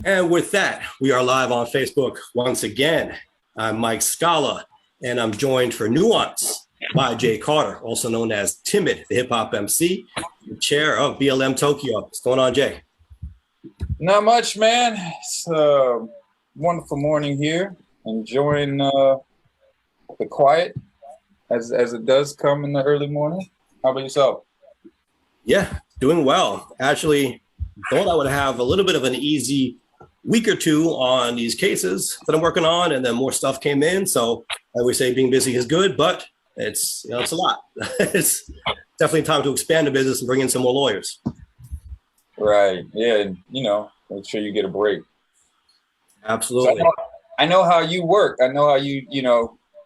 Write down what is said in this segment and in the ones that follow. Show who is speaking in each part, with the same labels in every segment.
Speaker 1: And with that, we are live on Facebook once again. I'm Mike Scala, and I'm joined for Nuance by Jay Carter, also known as Timid, the hip hop MC, the chair of BLM Tokyo. What's going on, Jay?
Speaker 2: Not much, man. It's a wonderful morning here. Enjoying the quiet as it does come in the early morning. How about yourself?
Speaker 1: Yeah, doing well. Actually, thought I would have a little bit of an easy week or two on these cases that I'm working on, and then more stuff came in. So I would say being busy is good, but it's a lot. It's definitely time to expand the business and bring in some more lawyers.
Speaker 2: Right. Yeah. And, make sure you get a break.
Speaker 1: Absolutely.
Speaker 2: So I know how you work. I know how you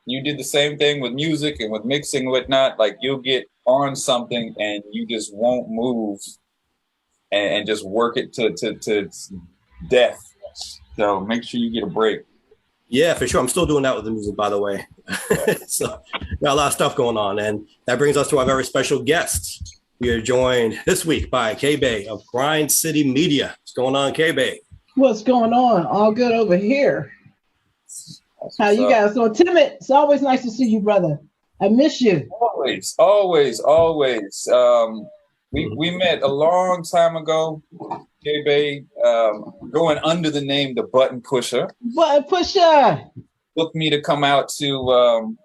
Speaker 2: did the same thing with music and with mixing and whatnot. Like you'll get on something and you just won't move and just work it to death. So make sure you get a break.
Speaker 1: Yeah, for sure. I'm still doing that with the music, by the way. So got a lot of stuff going on. And that brings us to our very special guest. We are joined this week by K-Bay of Grind City Media. What's going on, K-Bay?
Speaker 3: What's going on? All good over here. How you guys doing? Timid, it's always nice to see you, brother. I miss you.
Speaker 2: Always. We met a long time ago, K-Bay, going under the name The Button Pusher.
Speaker 3: Button Pusher!
Speaker 2: Booked me to come out to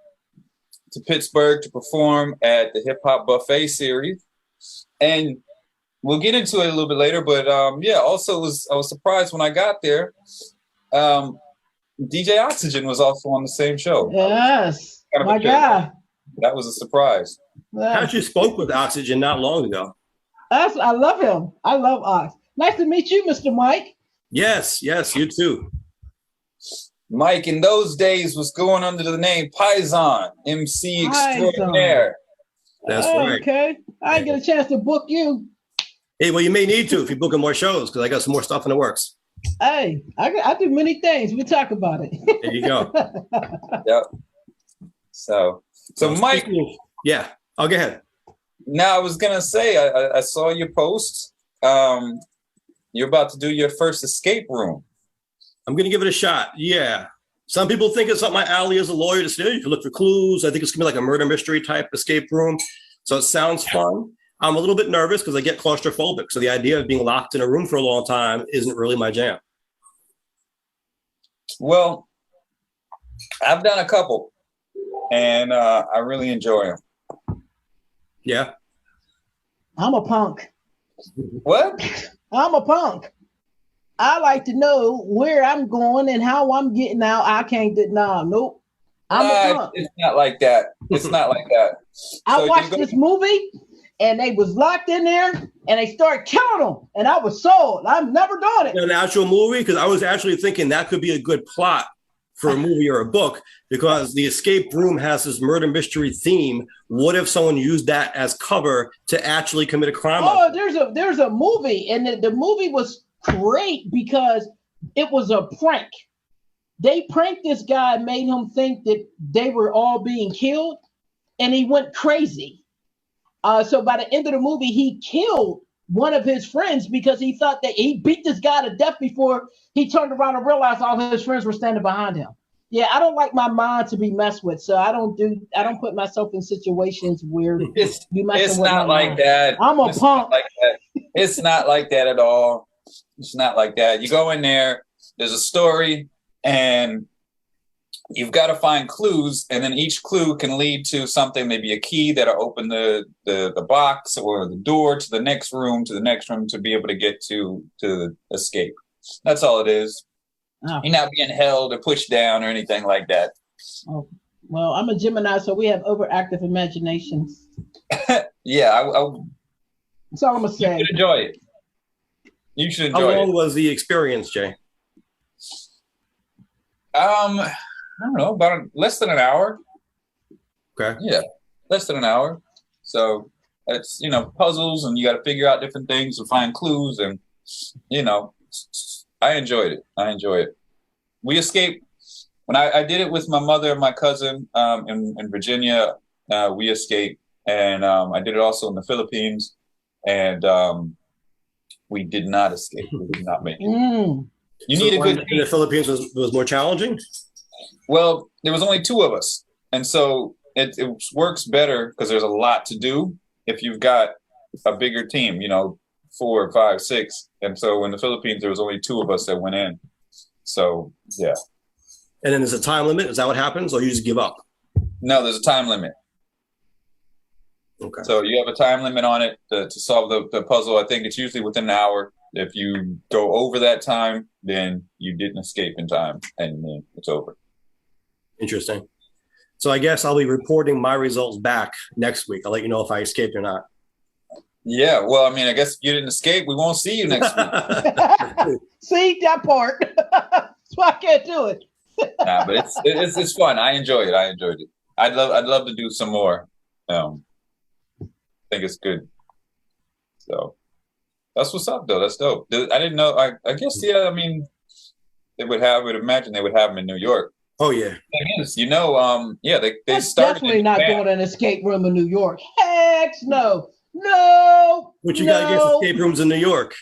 Speaker 2: Pittsburgh to perform at the Hip Hop Buffet series. And we'll get into it a little bit later, but also I was surprised when I got there. DJ Oxygen was also on the same show.
Speaker 3: Yes, my guy.
Speaker 2: That was a surprise.
Speaker 1: I actually spoke with Oxygen not long ago.
Speaker 3: I love him. I love Ox. Nice to meet you, Mr. Mike.
Speaker 1: Yes, you too.
Speaker 2: Mike in those days was going under the name Paisan, MC Extraordinaire.
Speaker 1: That's right.
Speaker 3: Okay. I didn't get a chance to book you.
Speaker 1: Hey, well, you may need to if you're booking more shows because I got some more stuff in the works.
Speaker 3: Hey, I do many things. We talk about it.
Speaker 1: There you go.
Speaker 2: Yep. So Mike.
Speaker 1: Yeah. Oh, go ahead.
Speaker 2: Now, I was going to say, I saw your post. You're about to do your first escape room.
Speaker 1: I'm going to give it a shot. Yeah. Some people think it's up my alley as a lawyer to say, you can look for clues. I think it's going to be like a murder mystery type escape room. So it sounds fun. I'm a little bit nervous because I get claustrophobic. So the idea of being locked in a room for a long time isn't really my jam.
Speaker 2: Well, I've done a couple and I really enjoy them.
Speaker 1: Yeah.
Speaker 3: I'm a punk.
Speaker 2: What?
Speaker 3: I'm a punk. I like to know where I'm going and how I'm getting out. I can't deny. Nope. I'm a punk.
Speaker 2: It's not like that. It's not like that.
Speaker 3: I watched this movie and they was locked in there and they started killing them. And I was sold. I'm never doing it.
Speaker 1: An actual movie? Because I was actually thinking that could be a good plot for a movie or a book because the escape room has this murder mystery theme. What if someone used that as cover to actually commit a crime?
Speaker 3: Oh, there's a movie, and the movie was great because it was a prank. They pranked this guy, made him think that they were all being killed, and he went crazy. So by the end of the movie, he killed one of his friends because he thought that he beat this guy to death before he turned around and realized all his friends were standing behind him. Yeah, I don't like my mind to be messed with, so I don't put myself in situations where
Speaker 2: it's not like that.
Speaker 3: I'm a punk.
Speaker 2: It's not like that at all. It's not like that. You go in there, there's a story, and you've got to find clues, and then each clue can lead to something, maybe a key that'll open the box or the door to the next room to be able to get to escape. That's all it is. Oh. You're not being held or pushed down or anything like that.
Speaker 3: Oh, well, I'm a Gemini, so we have overactive imaginations.
Speaker 2: Yeah,
Speaker 3: that's all I'm gonna say.
Speaker 2: You should enjoy it. You should enjoy it.
Speaker 1: How long was the experience, Jay?
Speaker 2: I don't know, about less than an hour.
Speaker 1: Okay.
Speaker 2: Yeah, less than an hour. So it's puzzles, and you got to figure out different things and find clues, and I enjoyed it. We escaped when I did it with my mother and my cousin in Virginia. We escaped, and I did it also in the Philippines, and we did not escape. We did not make it. You
Speaker 1: So
Speaker 2: need
Speaker 1: the
Speaker 2: a
Speaker 1: one
Speaker 2: good
Speaker 1: in the
Speaker 2: team.
Speaker 1: Philippines was more challenging.
Speaker 2: Well, there was only two of us, and so it works better because there's a lot to do if you've got a bigger team. 4, 5, 6, and so in the Philippines there was only two of us that went in. So yeah,
Speaker 1: And then there's a time limit. Is that what happens, or you just give up?
Speaker 2: no, there's a time limit.
Speaker 1: Okay.
Speaker 2: So you have a time limit on it to solve the puzzle. I think it's usually within an hour. If you go over that time, then you didn't escape in time, and then it's over.
Speaker 1: Interesting. So I guess I'll be reporting my results back next week. I'll let you know if I escaped or not.
Speaker 2: Yeah, well, I mean, I guess you didn't escape. We won't see you next week.
Speaker 3: See that part? That's why I can't do it.
Speaker 2: Nah, but it's fun. I enjoyed it. I'd love to do some more. I think it's good. So that's what's up, though. That's dope. I didn't know. I guess I mean, I would imagine they would have them in New York.
Speaker 1: Oh yeah.
Speaker 2: Thing is, they
Speaker 3: That's
Speaker 2: started
Speaker 3: definitely
Speaker 2: in
Speaker 3: not
Speaker 2: Japan.
Speaker 3: going to an escape room in New York. Heck no. No.
Speaker 1: But you got against
Speaker 3: no.
Speaker 1: escape rooms in New York.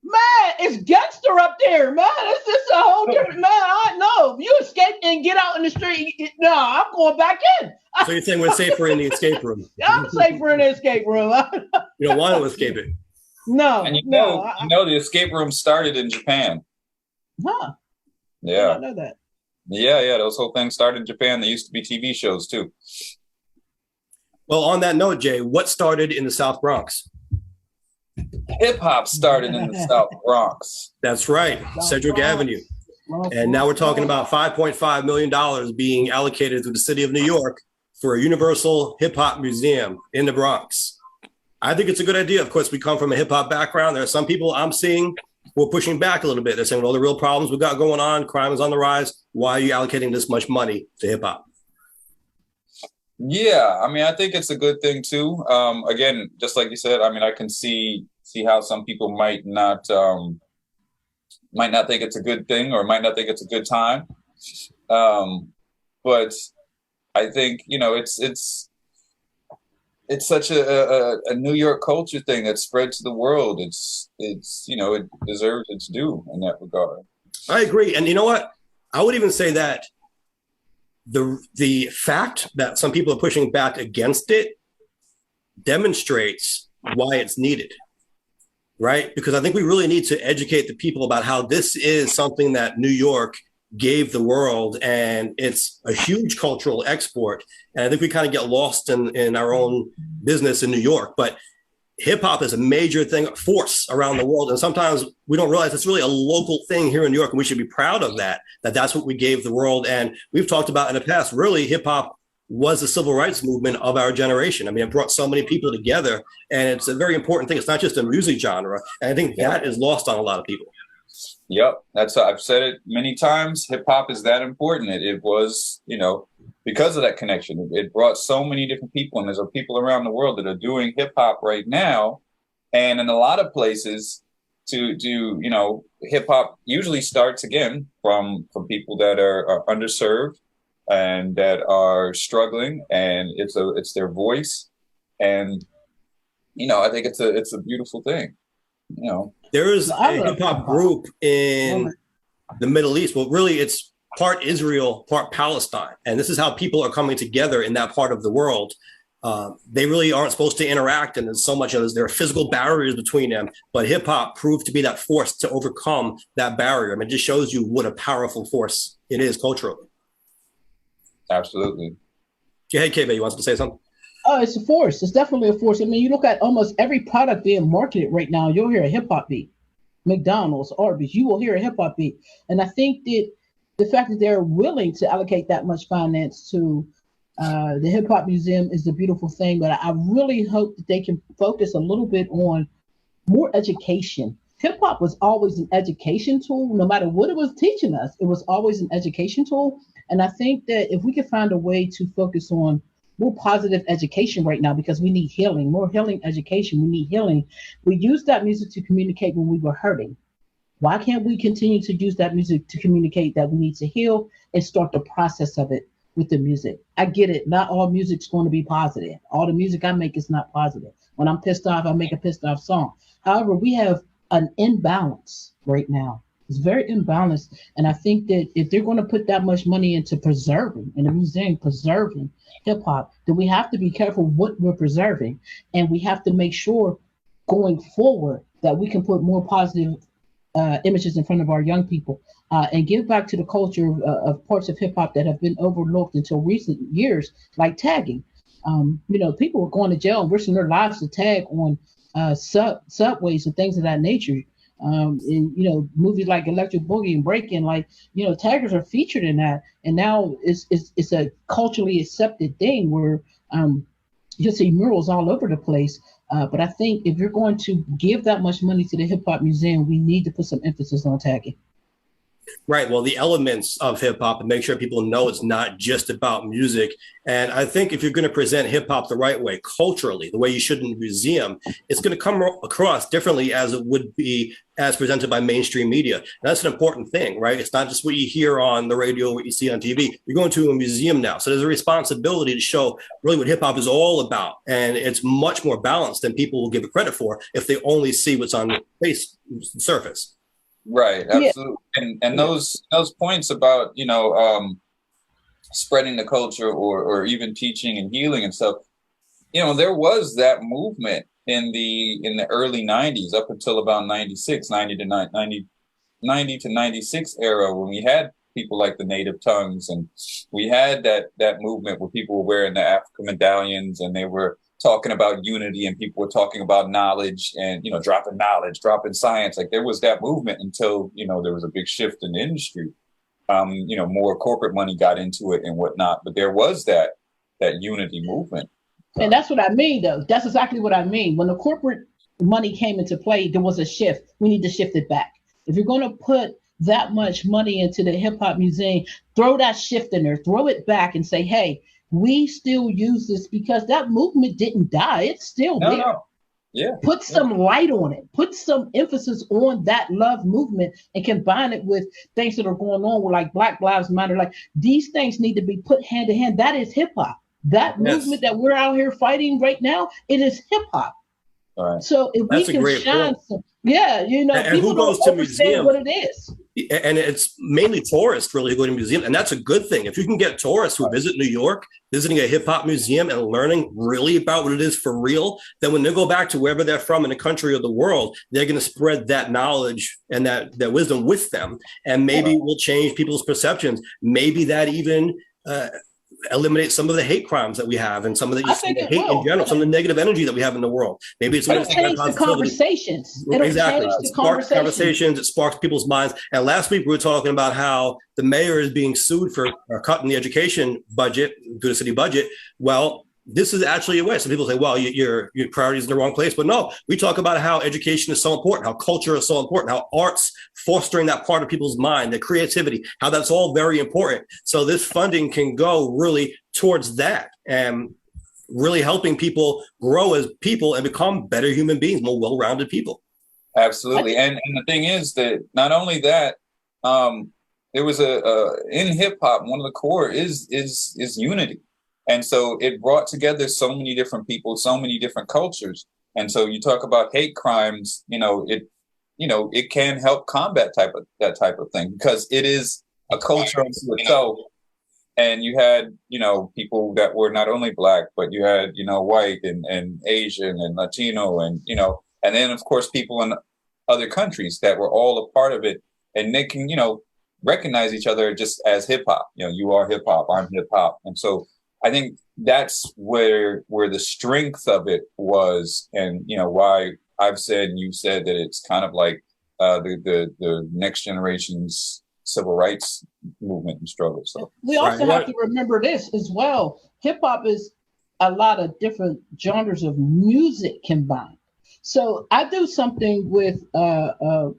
Speaker 3: Man, it's gangster up there, man. It's a whole different man. I know. You escape and get out in the street. No, I'm going back in.
Speaker 1: So you're saying we're safer in the escape room?
Speaker 3: I'm safer in the escape room.
Speaker 1: You don't want to escape it.
Speaker 3: No,
Speaker 2: And
Speaker 3: no.
Speaker 2: the escape room started in Japan.
Speaker 3: Huh? I did
Speaker 2: Yeah,
Speaker 3: not know that.
Speaker 2: yeah. Those whole things started in Japan. There used to be TV shows too.
Speaker 1: Well, on that note, Jay, what started in the South Bronx?
Speaker 2: Hip hop started in the South Bronx.
Speaker 1: That's right, Cedric Avenue. And now we're talking about $5.5 million being allocated to the city of New York for a universal hip hop museum in the Bronx. I think it's a good idea. Of course, we come from a hip hop background. There are some people I'm seeing who are pushing back a little bit. They're saying, well, the real problems we got going on, crime is on the rise. Why are you allocating this much money to hip hop?
Speaker 2: Yeah, I mean, I think it's a good thing too. Again, just like you said, I mean, I can see how some people might not think it's a good thing or might not think it's a good time. But I think it's such a New York culture thing that spread to the world. It deserves its due in that regard.
Speaker 1: I agree. And you know what? I would even say that the fact that some people are pushing back against it demonstrates why it's needed, right? Because I think we really need to educate the people about how this is something that New York gave the world, and it's a huge cultural export. And I think we kind of get lost in our own business in New York, but hip hop is a major force around the world. And sometimes we don't realize it's really a local thing here in New York. And we should be proud of that's what we gave the world. And we've talked about in the past, really hip hop was the civil rights movement of our generation. I mean, it brought so many people together, and it's a very important thing. It's not just a music genre. And I think that is lost on a lot of people.
Speaker 2: Yep, I've said it many times. Hip hop is that important. It was, because of that connection. It brought so many different people, and there's people around the world that are doing hip hop right now, and in a lot of places, hip hop usually starts again from people that are underserved and that are struggling, and it's their voice, and I think it's a beautiful thing.
Speaker 1: There is a hip hop group in the Middle East. Well, really, it's part Israel, part Palestine. And this is how people are coming together in that part of the world. They really aren't supposed to interact. And there's so much there are physical barriers between them. But hip hop proved to be that force to overcome that barrier. I mean, it just shows you what a powerful force it is culturally.
Speaker 2: Absolutely.
Speaker 1: Go ahead, KB. You want to say something?
Speaker 3: Oh, it's a force. It's definitely a force. I mean, you look at almost every product being marketed right now, you'll hear a hip hop beat. McDonald's, Arby's, you will hear a hip hop beat. And I think that the fact that they're willing to allocate that much finance to the hip hop museum is a beautiful thing. But I really hope that they can focus a little bit on more education. Hip hop was always an education tool. No matter what it was teaching us, it was always an education tool. And I think that if we could find a way to focus on more positive education right now, because we need healing, more healing education. We need healing. We used that music to communicate when we were hurting. Why can't we continue to use that music to communicate that we need to heal and start the process of it with the music? I get it. Not all music's going to be positive. All the music I make is not positive. When I'm pissed off, I make a pissed off song. However, we have an imbalance right now It's very imbalanced. And I think that if they're going to put that much money into preserving, in the museum preserving hip hop, then we have to be careful what we're preserving. And we have to make sure going forward that we can put more positive images in front of our young people and give back to the culture of parts of hip hop that have been overlooked until recent years, like tagging. People were going to jail and risking their lives to tag on subways and things of that nature. Movies like Electric Boogie and Breaking, taggers are featured in that, and now it's a culturally accepted thing where you'll see murals all over the place. But I think if you're going to give that much money to the Hip Hop Museum, we need to put some emphasis on tagging.
Speaker 1: Right. Well, the elements of hip hop, and make sure people know it's not just about music. And I think if you're going to present hip hop the right way, culturally, the way you should in a museum, it's going to come across differently as it would be as presented by mainstream media. And that's an important thing, right? It's not just what you hear on the radio, what you see on TV. You're going to a museum now. So there's a responsibility to show really what hip hop is all about. And it's much more balanced than people will give it credit for if they only see what's on the surface.
Speaker 2: Right, absolutely. Yeah. And those points about, spreading the culture or even teaching and healing and stuff, there was that movement in the early 90s up until about 96, 90 to 96 era, when we had people like the Native Tongues, and we had that movement where people were wearing the African medallions and they were talking about unity, and people were talking about knowledge and, dropping knowledge, dropping science. Like, there was that movement until, there was a big shift in the industry. More corporate money got into it and whatnot, but there was that unity movement.
Speaker 3: And that's what I mean, though. That's exactly what I mean. When the corporate money came into play, there was a shift. We need to shift it back. If you're going to put that much money into the Hip Hop Museum, throw that shift in there, throw it back and say, hey, we still use this because that movement didn't die. It's still there. No.
Speaker 2: Yeah.
Speaker 3: Put some light on it. Put some emphasis on that love movement and combine it with things that are going on with like Black Lives Matter. Like, these things need to be put hand in hand. That is hip hop. That movement that we're out here fighting right now, it is hip hop.
Speaker 2: All right.
Speaker 3: So if we can shine some, people don't understand what it is.
Speaker 1: And it's mainly tourists really who go to museums, and that's a good thing. If you can get tourists who visit New York, visiting a hip hop museum and learning really about what it is for real, then when they go back to wherever they're from in the country or the world, they're going to spread that knowledge and that wisdom with them, and maybe it will change people's perceptions. Maybe that even eliminate some of the hate crimes that we have, and some of the hate in general, some of the negative energy that we have in the world. Maybe it's
Speaker 3: it'll change the conversations.
Speaker 1: Exactly. It sparks conversations. It sparks people's minds. And last week we were talking about how the mayor is being sued for cutting the education budget to the city budget. Well, this is actually a way. Some people say, well, your priorities in the wrong place. But no, we talk about how education is so important, how culture is so important, how arts fostering that part of people's mind, their creativity, how that's all very important. So this funding can go really towards that and really helping people grow as people and become better human beings, more well-rounded people.
Speaker 2: Absolutely. And the thing is that not only that, there was in hip hop, one of the core is unity. And so it brought together so many different people, so many different cultures. And so you talk about hate crimes, it can help combat that type of thing, because it is a culture unto itself. And you had, people that were not only Black, but you had, white and Asian and Latino and then, of course, people in other countries that were all a part of it. And they can, recognize each other just as hip hop. You are hip hop, I'm hip hop. And so I think that's where the strength of it was, and why I've said and you've said that it's kind of like the next generation's civil rights movement and struggle. So
Speaker 3: we also have to remember this as well. Hip hop is a lot of different genres of music combined. So I do something with a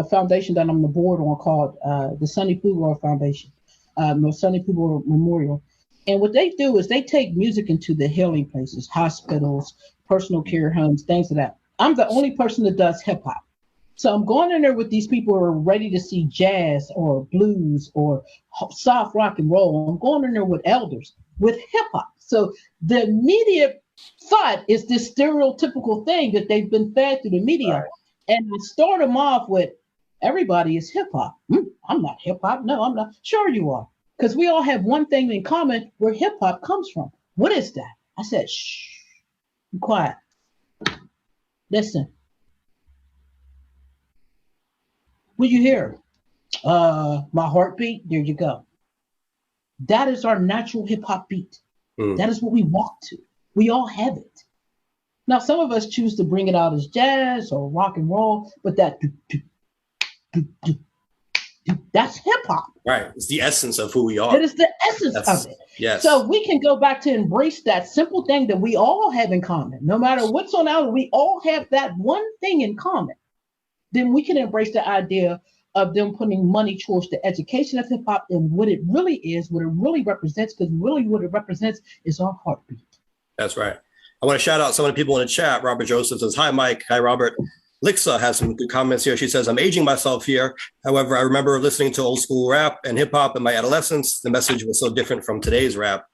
Speaker 3: foundation that I'm on the board on called the Sonny Pooler Foundation, Sonny Pooler Memorial. And what they do is they take music into the healing places, hospitals, personal care homes, things like that. I'm the only person that does hip hop. So I'm going in there with these people who are ready to see jazz or blues or soft rock and roll. I'm going in there with elders, with hip hop. So the immediate thought is this stereotypical thing that they've been fed through the media. Right. And we start them off with everybody is hip hop. I'm not hip hop. No, I'm not. Sure you are. Because we all have one thing in common where hip hop comes from. What is that? I said, shh, be quiet. Listen. What you hear? My heartbeat. There you go. That is our natural hip hop beat. That is what we walk to. We all have it. Now, some of us choose to bring it out as jazz or rock and roll, but that's hip hop.
Speaker 1: Right. It's the essence of who we are.
Speaker 3: It is the essence of it.
Speaker 1: Yes.
Speaker 3: So we can go back to embrace that simple thing that we all have in common. No matter what's on our, we all have that one thing in common. Then we can embrace the idea of them putting money towards the education of hip hop and what it really is, what it really represents, because really what it represents is our heartbeat.
Speaker 1: That's right. I want to shout out some of the people in the chat. Robert Joseph says, hi, Mike. Hi, Robert. Lixa has some good comments here. She says, I'm aging myself here. However, I remember listening to old school rap and hip hop in my adolescence. The message was so different from today's rap.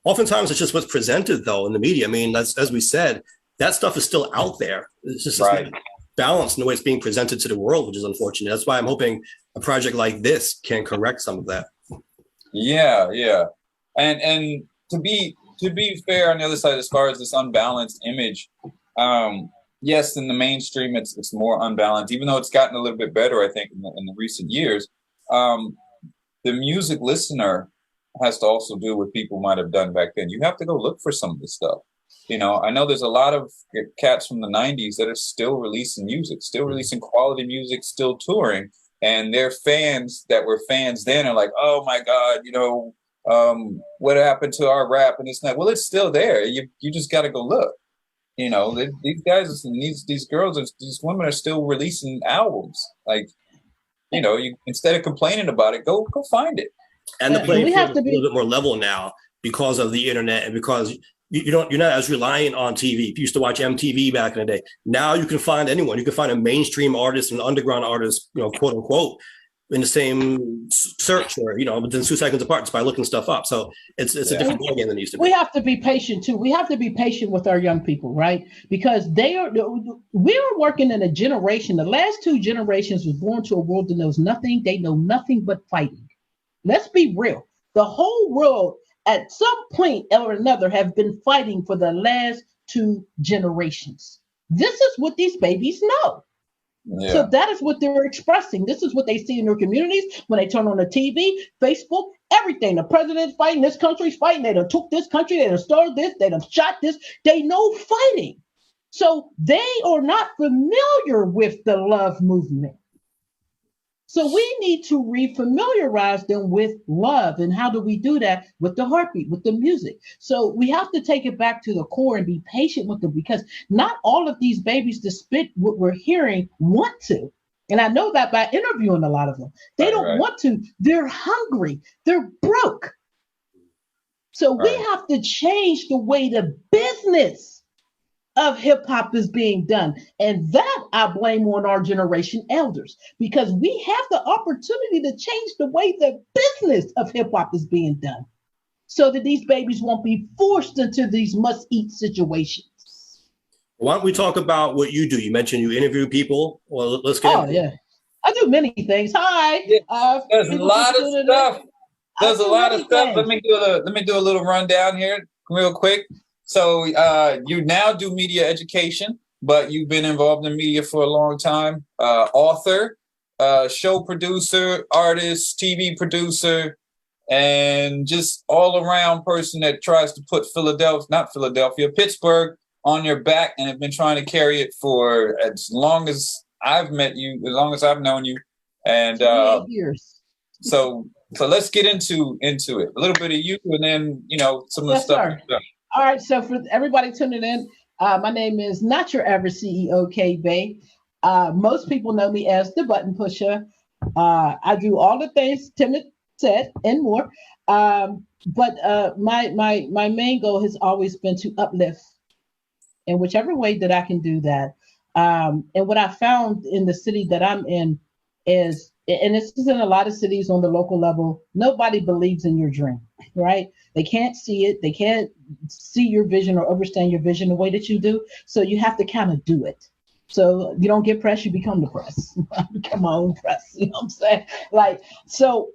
Speaker 1: Oftentimes, it's just what's presented, though, in the media. I mean, as we said, that stuff is still out there. It's just
Speaker 2: Right.
Speaker 1: balanced in the way it's being presented to the world, which is unfortunate. That's why I'm hoping a project like this can correct some of that.
Speaker 2: Yeah, yeah. And to be fair on the other side, as far as this unbalanced image, yes, in the mainstream, it's more unbalanced, even though it's gotten a little bit better, I think, in the recent years. The music listener has to also do what people might have done back then. You have to go look for some of this stuff. You know, I know there's a lot of cats from the 90s that are still releasing music, still releasing quality music, still touring. And their fans that were fans then are like, oh, my God, you know, what happened to our rap? And it's not, well, it's still there. You just got to go look. You know, these guys and these girls, these women are still releasing albums. Like, you know, you instead of complaining about it, go find it.
Speaker 1: And the playing
Speaker 3: we
Speaker 1: field
Speaker 3: have
Speaker 1: is
Speaker 3: to
Speaker 1: a little bit more level now because of the internet and because you're not as reliant on TV. If you used to watch MTV back in the day, now you can find anyone. You can find a mainstream artist and an underground artist, you know, quote unquote, in the same search or, you know, within 2 seconds apart just by looking stuff up. So it's a different ballgame than it used to be.
Speaker 3: We have to be patient too. We have to be patient with our young people, right? Because we're working in a generation. The last 2 generations was born to a world that knows nothing. They know nothing but fighting. Let's be real. The whole world at some point or another have been fighting for the last 2 generations. This is what these babies know. Yeah. So that is what they're expressing. This is what they see in their communities when they turn on the TV, Facebook, everything. The president's fighting, this country's fighting. They done took this country, they done started this, they done shot this. They know fighting. So they are not familiar with the love movement. So we need to refamiliarize them with love. And how do we do that? With the heartbeat, with the music. So we have to take it back to the core and be patient with them because not all of these babies that spit what we're hearing want to. And I know that by interviewing a lot of them. They don't want to. They're hungry. They're broke. So we have to change the way the business of hip hop is being done. And that I blame on our generation elders because we have the opportunity to change the way the business of hip hop is being done so that these babies won't be forced into these must eat situations.
Speaker 1: Why don't we talk about what you do? You mentioned you interview people. Well, let's get into
Speaker 3: it. I do many things. Hi.
Speaker 2: There's a lot of stuff. There's a lot of stuff. Let me do a little rundown here real quick. So you now do media education, but you've been involved in media for a long time. Author, show producer, artist, TV producer, and just all around person that tries to put Pittsburgh on your back and have been trying to carry it for as long as I've met you, as long as I've known you. And
Speaker 3: 8 years.
Speaker 2: So let's get into it. A little bit of you and then, you know, some of the stuff.
Speaker 3: All right, so for everybody tuning in, my name is not your average CEO, K-Bay. Most people know me as the button pusher. I do all the things Tim said and more. But my main goal has always been to uplift in whichever way that I can do that. And what I found in the city that I'm in is, and this is in a lot of cities on the local level, nobody believes in your dream, right? They can't see it. They can't see your vision or understand your vision the way that you do. So you have to kind of do it. So you don't get press, you become the press. I become my own press. You know what I'm saying? Like, so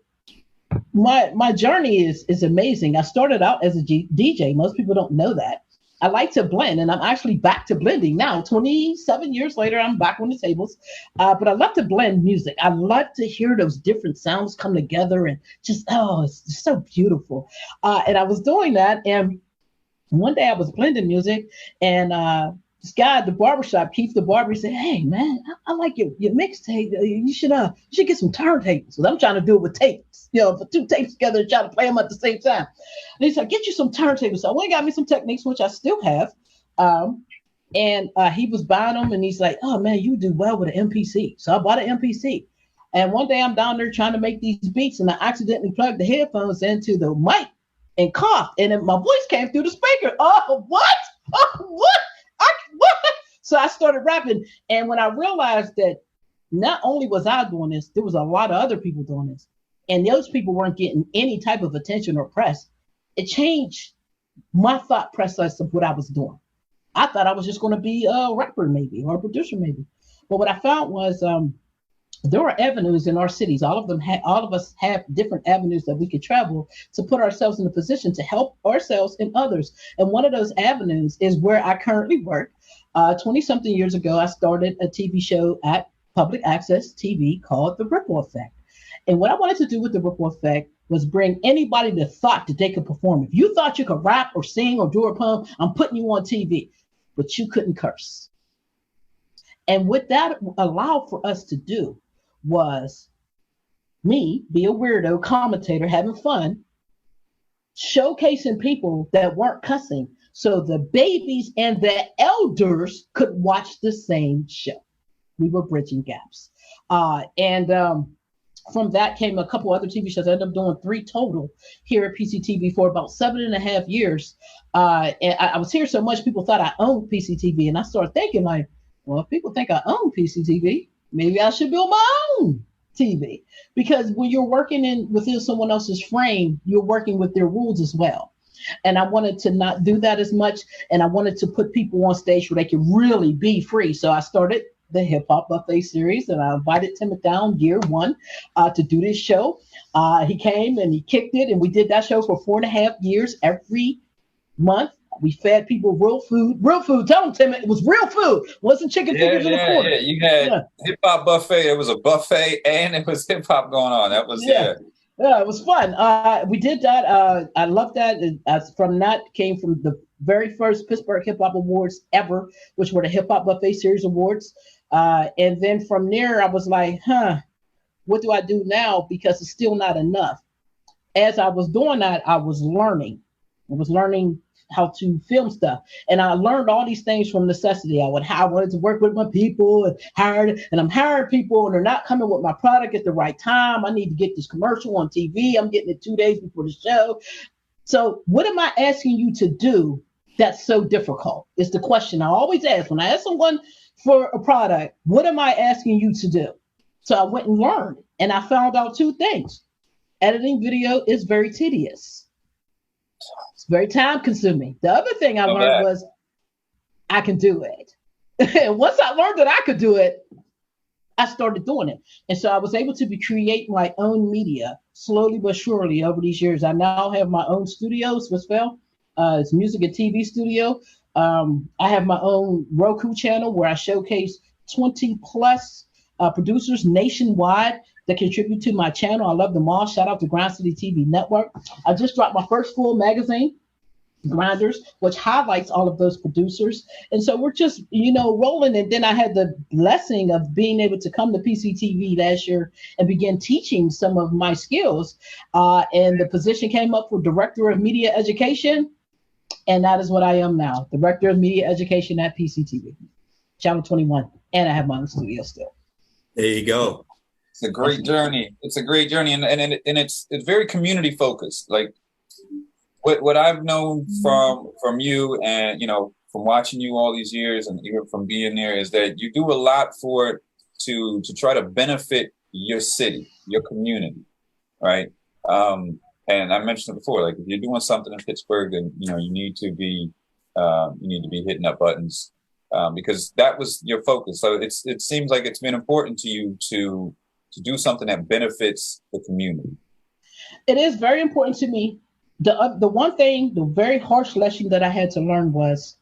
Speaker 3: my journey is amazing. I started out as a DJ. Most people don't know that. I like to blend, and I'm actually back to blending now. 27 years later, I'm back on the tables. But I love to blend music. I love to hear those different sounds come together, and just it's just so beautiful. And I was doing that, and one day I was blending music, and this guy at the barbershop, Keith the barber, he said, "Hey man, I like your mixtape. You should get some turntables. 'Cause I'm trying to do it with tapes, for two tapes together and try to play them at the same time." And he said, "Get you some turntables." So I went and got me some Techniques, which I still have. And he was buying them, and he's like, "Oh man, you do well with an MPC." So I bought an MPC. And one day I'm down there trying to make these beats, and I accidentally plugged the headphones into the mic and coughed, and then my voice came through the speaker. Oh, what? Oh, what? What? So I started rapping, and when I realized that not only was I doing this, there was a lot of other people doing this, and those people weren't getting any type of attention or press. It changed my thought process of what I was doing. I thought I was just going to be a rapper, maybe, or a producer, maybe. But what I found was there are avenues in our cities. All of us have different avenues that we could travel to put ourselves in a position to help ourselves and others. And one of those avenues is where I currently work. 20 something years ago, I started a TV show at public access TV called The Ripple Effect. And what I wanted to do with The Ripple Effect was bring anybody that thought that they could perform. If you thought you could rap or sing or do a poem, I'm putting you on TV, but you couldn't curse. And what that allowed for us to do was me be a weirdo commentator having fun, showcasing people that weren't cussing, so the babies and the elders could watch the same show. We were bridging gaps. And from that came a couple other TV shows. I ended up doing 3 total here at PCTV for about 7.5 years. And I was here so much, people thought I owned PCTV. And I started thinking like, well, if people think I own PCTV, maybe I should build my own TV. Because when you're working within someone else's frame, you're working with their rules as well. And I wanted to not do that as much. And I wanted to put people on stage where they could really be free. So I started the Hip Hop Buffet series, and I invited Tim down year 1 to do this show. He came and he kicked it, and we did that show for 4.5 years. Every month we fed people real food. Tell them, Tim, it was real food. It wasn't chicken fingers in a quarter.
Speaker 2: Yeah. You had Hip Hop Buffet. It was a buffet, and it was hip hop going on. That was
Speaker 3: Yeah, it was fun. We did that. I loved that. From that came from the very first Pittsburgh Hip Hop Awards ever, which were the Hip Hop Buffet Series Awards. And then from there, I was like, what do I do now? Because it's still not enough. As I was doing that, I was learning. I was learning how to film stuff. And I learned all these things from necessity. I wanted to work with my people and I'm hiring people and they're not coming with my product at the right time. I need to get this commercial on TV. I'm getting it 2 days before the show. So what am I asking you to do that's so difficult? Is the question I always ask. When I ask someone for a product, what am I asking you to do? So I went and learned, and I found out 2 things. Editing video is very tedious. It's very time consuming. The other thing I learned was I can do it. And once I learned that I could do it, I started doing it. And so I was able to create my own media slowly but surely over these years. I now have my own studio, Swissville. It's music and TV studio. I have my own Roku channel where I showcase 20 plus producers nationwide that contribute to my channel. I love them all. Shout out to Grind City TV Network. I just dropped my first full magazine, Grinders, which highlights all of those producers. And so we're just, rolling. And then I had the blessing of being able to come to PCTV last year and begin teaching some of my skills. And the position came up for Director of Media Education. And that is what I am now, Director of Media Education at PCTV, Channel 21. And I have my own studio still.
Speaker 1: There you go.
Speaker 2: It's a great journey. It's a great journey. And it's very community focused. Like what I've known from you and, from watching you all these years and even from being there is that you do a lot to try to benefit your city, your community. Right. And I mentioned it before, like if you're doing something in Pittsburgh, then you need to be hitting up buttons. because that was your focus. So it seems like it's been important to you to do something that benefits the community.
Speaker 3: It is very important to me. The one thing, the very harsh lesson that I had to learn was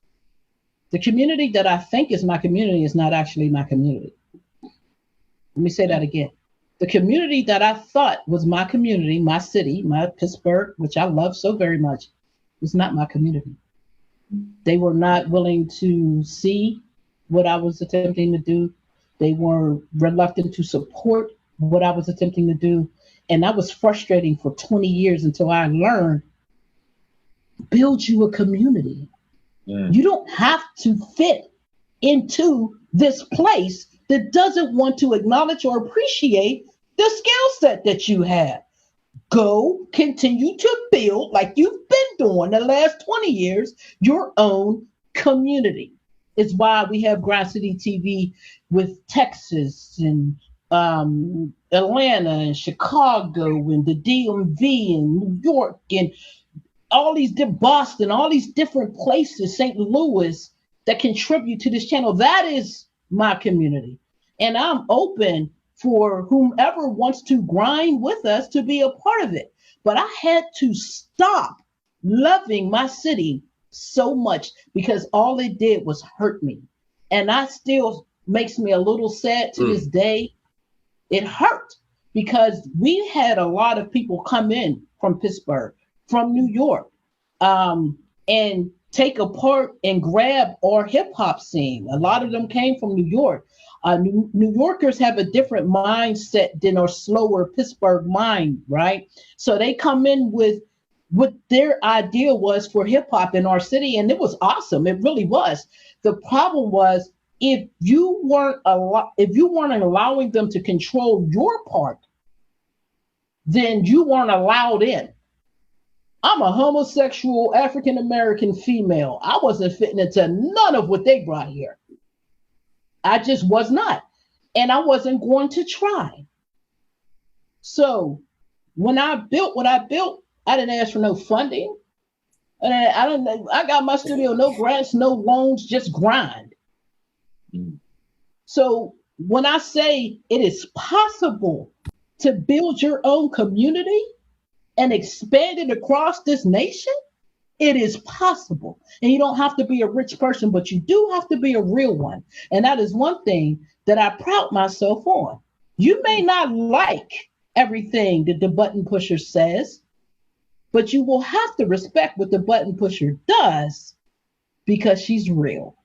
Speaker 3: the community that I think is my community is not actually my community. Let me say that again. The community that I thought was my community, my city, my Pittsburgh, which I love so very much, was not my community. They were not willing to see what I was attempting to do. They were reluctant to support what I was attempting to do. And that was frustrating for 20 years until I learned, build you a community. You don't have to fit into this place that doesn't want to acknowledge or appreciate the skill set that you have. Go continue to build, like you've been doing the last 20 years, your own community. It's why we have Grind City TV with Texas and Atlanta and Chicago and the DMV and New York and all these Boston, all these different places, St. Louis, that contribute to this channel. That is my community. And I'm open for whomever wants to grind with us to be a part of it. But I had to stop loving my city so much because all it did was hurt me. And that still makes me a little sad to this day. It hurt because we had a lot of people come in from Pittsburgh, from New York, and take apart and grab our hip hop scene. A lot of them came from New York. New Yorkers have a different mindset than our slower Pittsburgh mind, right? So they come in with what their idea was for hip hop in our city, and it was awesome. It really was. The problem was if you weren't allowing them to control your part, then you weren't allowed in. I'm a homosexual African-American female. I wasn't fitting into none of what they brought here. I just was not. And I wasn't going to try. So when I built what I built, I didn't ask for no funding. And I got my studio, no grants, no loans, just grind. So when I say it is possible to build your own community and expand it across this nation, it is possible. And you don't have to be a rich person, but you do have to be a real one. And that is one thing that I pride myself on. You may not like everything that the button pusher says, but you will have to respect what the button pusher does because she's real.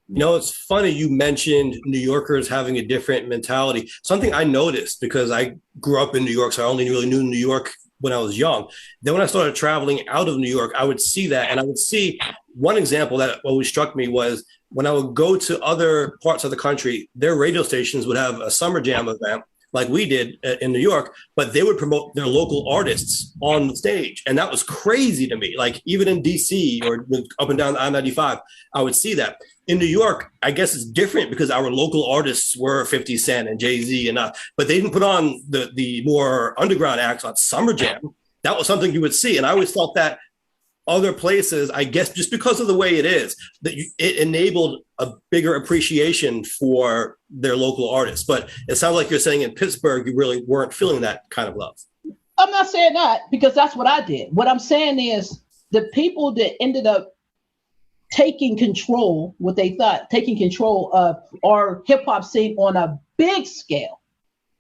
Speaker 1: You know, it's funny you mentioned New Yorkers having a different mentality. Something I noticed because I grew up in New York, so I only really knew New York when I was young. Then when I started traveling out of New York, I would see that. And I would see one example that always struck me was when I would go to other parts of the country, their radio stations would have a summer jam event like we did in New York, but they would promote their local artists on the stage. And that was crazy to me. Like even in DC or up and down I-95, I would see that. In New York, I guess it's different because our local artists were 50 Cent and Jay-Z, but they didn't put on the more underground acts on Summer Jam. That was something you would see. And I always felt that other places, I guess, just because of the way it is, that it enabled a bigger appreciation for their local artists. But it sounds like you're saying in Pittsburgh, you really weren't feeling that kind of love.
Speaker 3: I'm not saying that because that's what I did. What I'm saying is the people that ended up taking control of our hip hop scene on a big scale,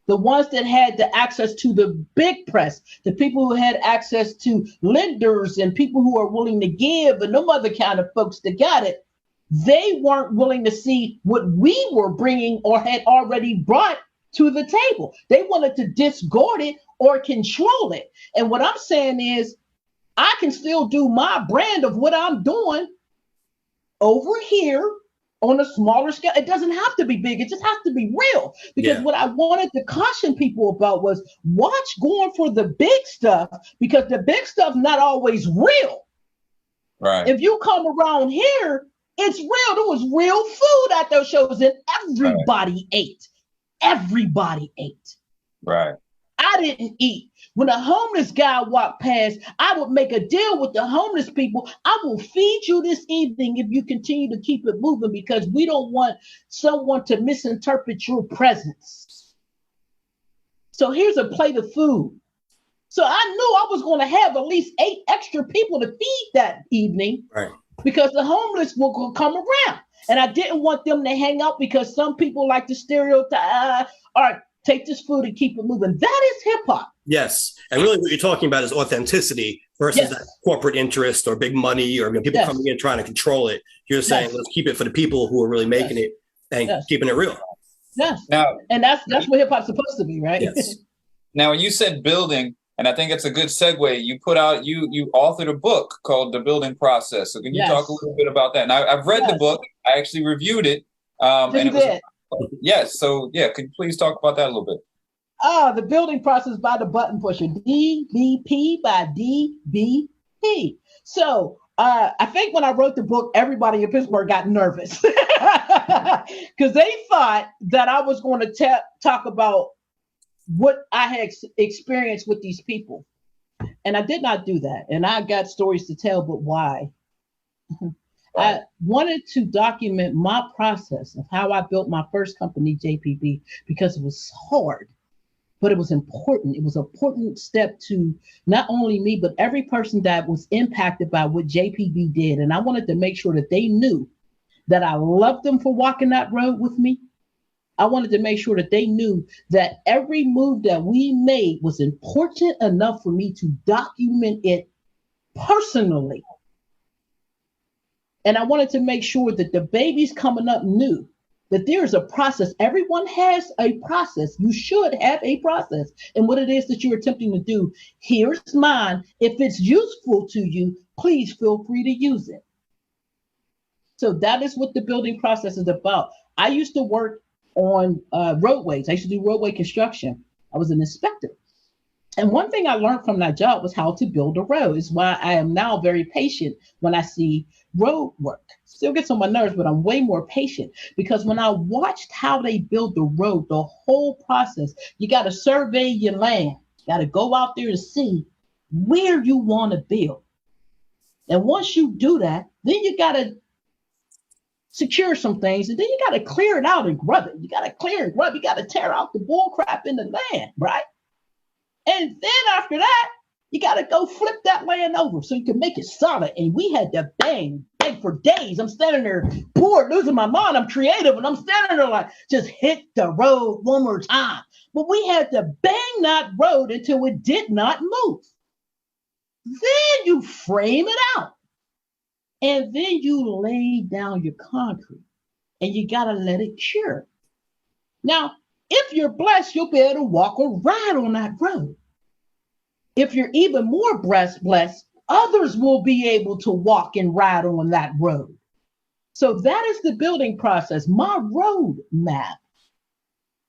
Speaker 3: the ones that had the access to the big press, the people who had access to lenders and people who are willing to give and no other kind of folks that got it, they weren't willing to see what we were bringing or had already brought to the table. They wanted to discard it or control it. And what I'm saying is I can still do my brand of what I'm doing over here on a smaller scale. It doesn't have to be big. It just has to be real. Because what I wanted to caution people about was watch going for the big stuff because the big stuff's not always real.
Speaker 2: Right.
Speaker 3: If you come around here, it's real. There was real food at those shows and everybody ate. Everybody ate.
Speaker 2: Right.
Speaker 3: I didn't eat. When a homeless guy walked past, I would make a deal with the homeless people. I will feed you this evening if you continue to keep it moving, because we don't want someone to misinterpret your presence. So here's a plate of food. So I knew I was going to have at least 8 extra people to feed that evening,
Speaker 1: Right.
Speaker 3: because the homeless will come around. And I didn't want them to hang out, because some people like to stereotype, all right, take this food and keep it moving. That is hip hop.
Speaker 1: Yes. And really what you're talking about is authenticity versus that corporate interest or big money or people coming in trying to control it. You're saying, let's keep it for the people who are really making it and keeping it real.
Speaker 3: Yes.
Speaker 2: Now,
Speaker 3: and that's what hip hop's supposed to be, right?
Speaker 1: Yes.
Speaker 2: Now, when you said building, and I think it's a good segue, you put out, you authored a book called The Building Process. So can you talk a little bit about that? And I've read the book. I actually reviewed it. And it was, yes. So yeah, could you please talk about that a little bit?
Speaker 3: The Building Process by the Button Pusher, DBP by DBP. So I think when I wrote the book, everybody in Pittsburgh got nervous because they thought that I was going to talk about what I had experienced with these people. And I did not do that. And I got stories to tell, but why? I wanted to document my process of how I built my first company, JPB, because it was hard, but it was important. It was an important step to not only me, but every person that was impacted by what JPB did. And I wanted to make sure that they knew that I loved them for walking that road with me. I wanted to make sure that they knew that every move that we made was important enough for me to document it personally. And I wanted to make sure that the babies coming up knew that there is a process. Everyone has a process. You should have a process. And what it is that you're attempting to do, here's mine. If it's useful to you, please feel free to use it. So that is what the building process is about. I used to work on roadways. I used to do roadway construction. I was an inspector. And one thing I learned from that job was how to build a road. It's why I am now very patient when I see road work. Still gets on my nerves, but I'm way more patient, because when I watched how they build the road, the whole process, you got to survey your land, got to go out there and see where you want to build. And once you do that, then you got to secure some things, and then you got to clear it out and grub it. You got to clear and grub. You got to tear out the bull crap in the land, right? And then after that, you got to go flip that land over so you can make it solid. And we had to bang for days. I'm standing there, bored, losing my mind. I'm creative, and I'm standing there like, just hit the road one more time. But we had to bang that road until it did not move. Then you frame it out. And then you lay down your concrete, and you got to let it cure. Now, if you're blessed, you'll be able to walk or ride on that road. If you're even more blessed, others will be able to walk and ride on that road. So that is the building process, my road map.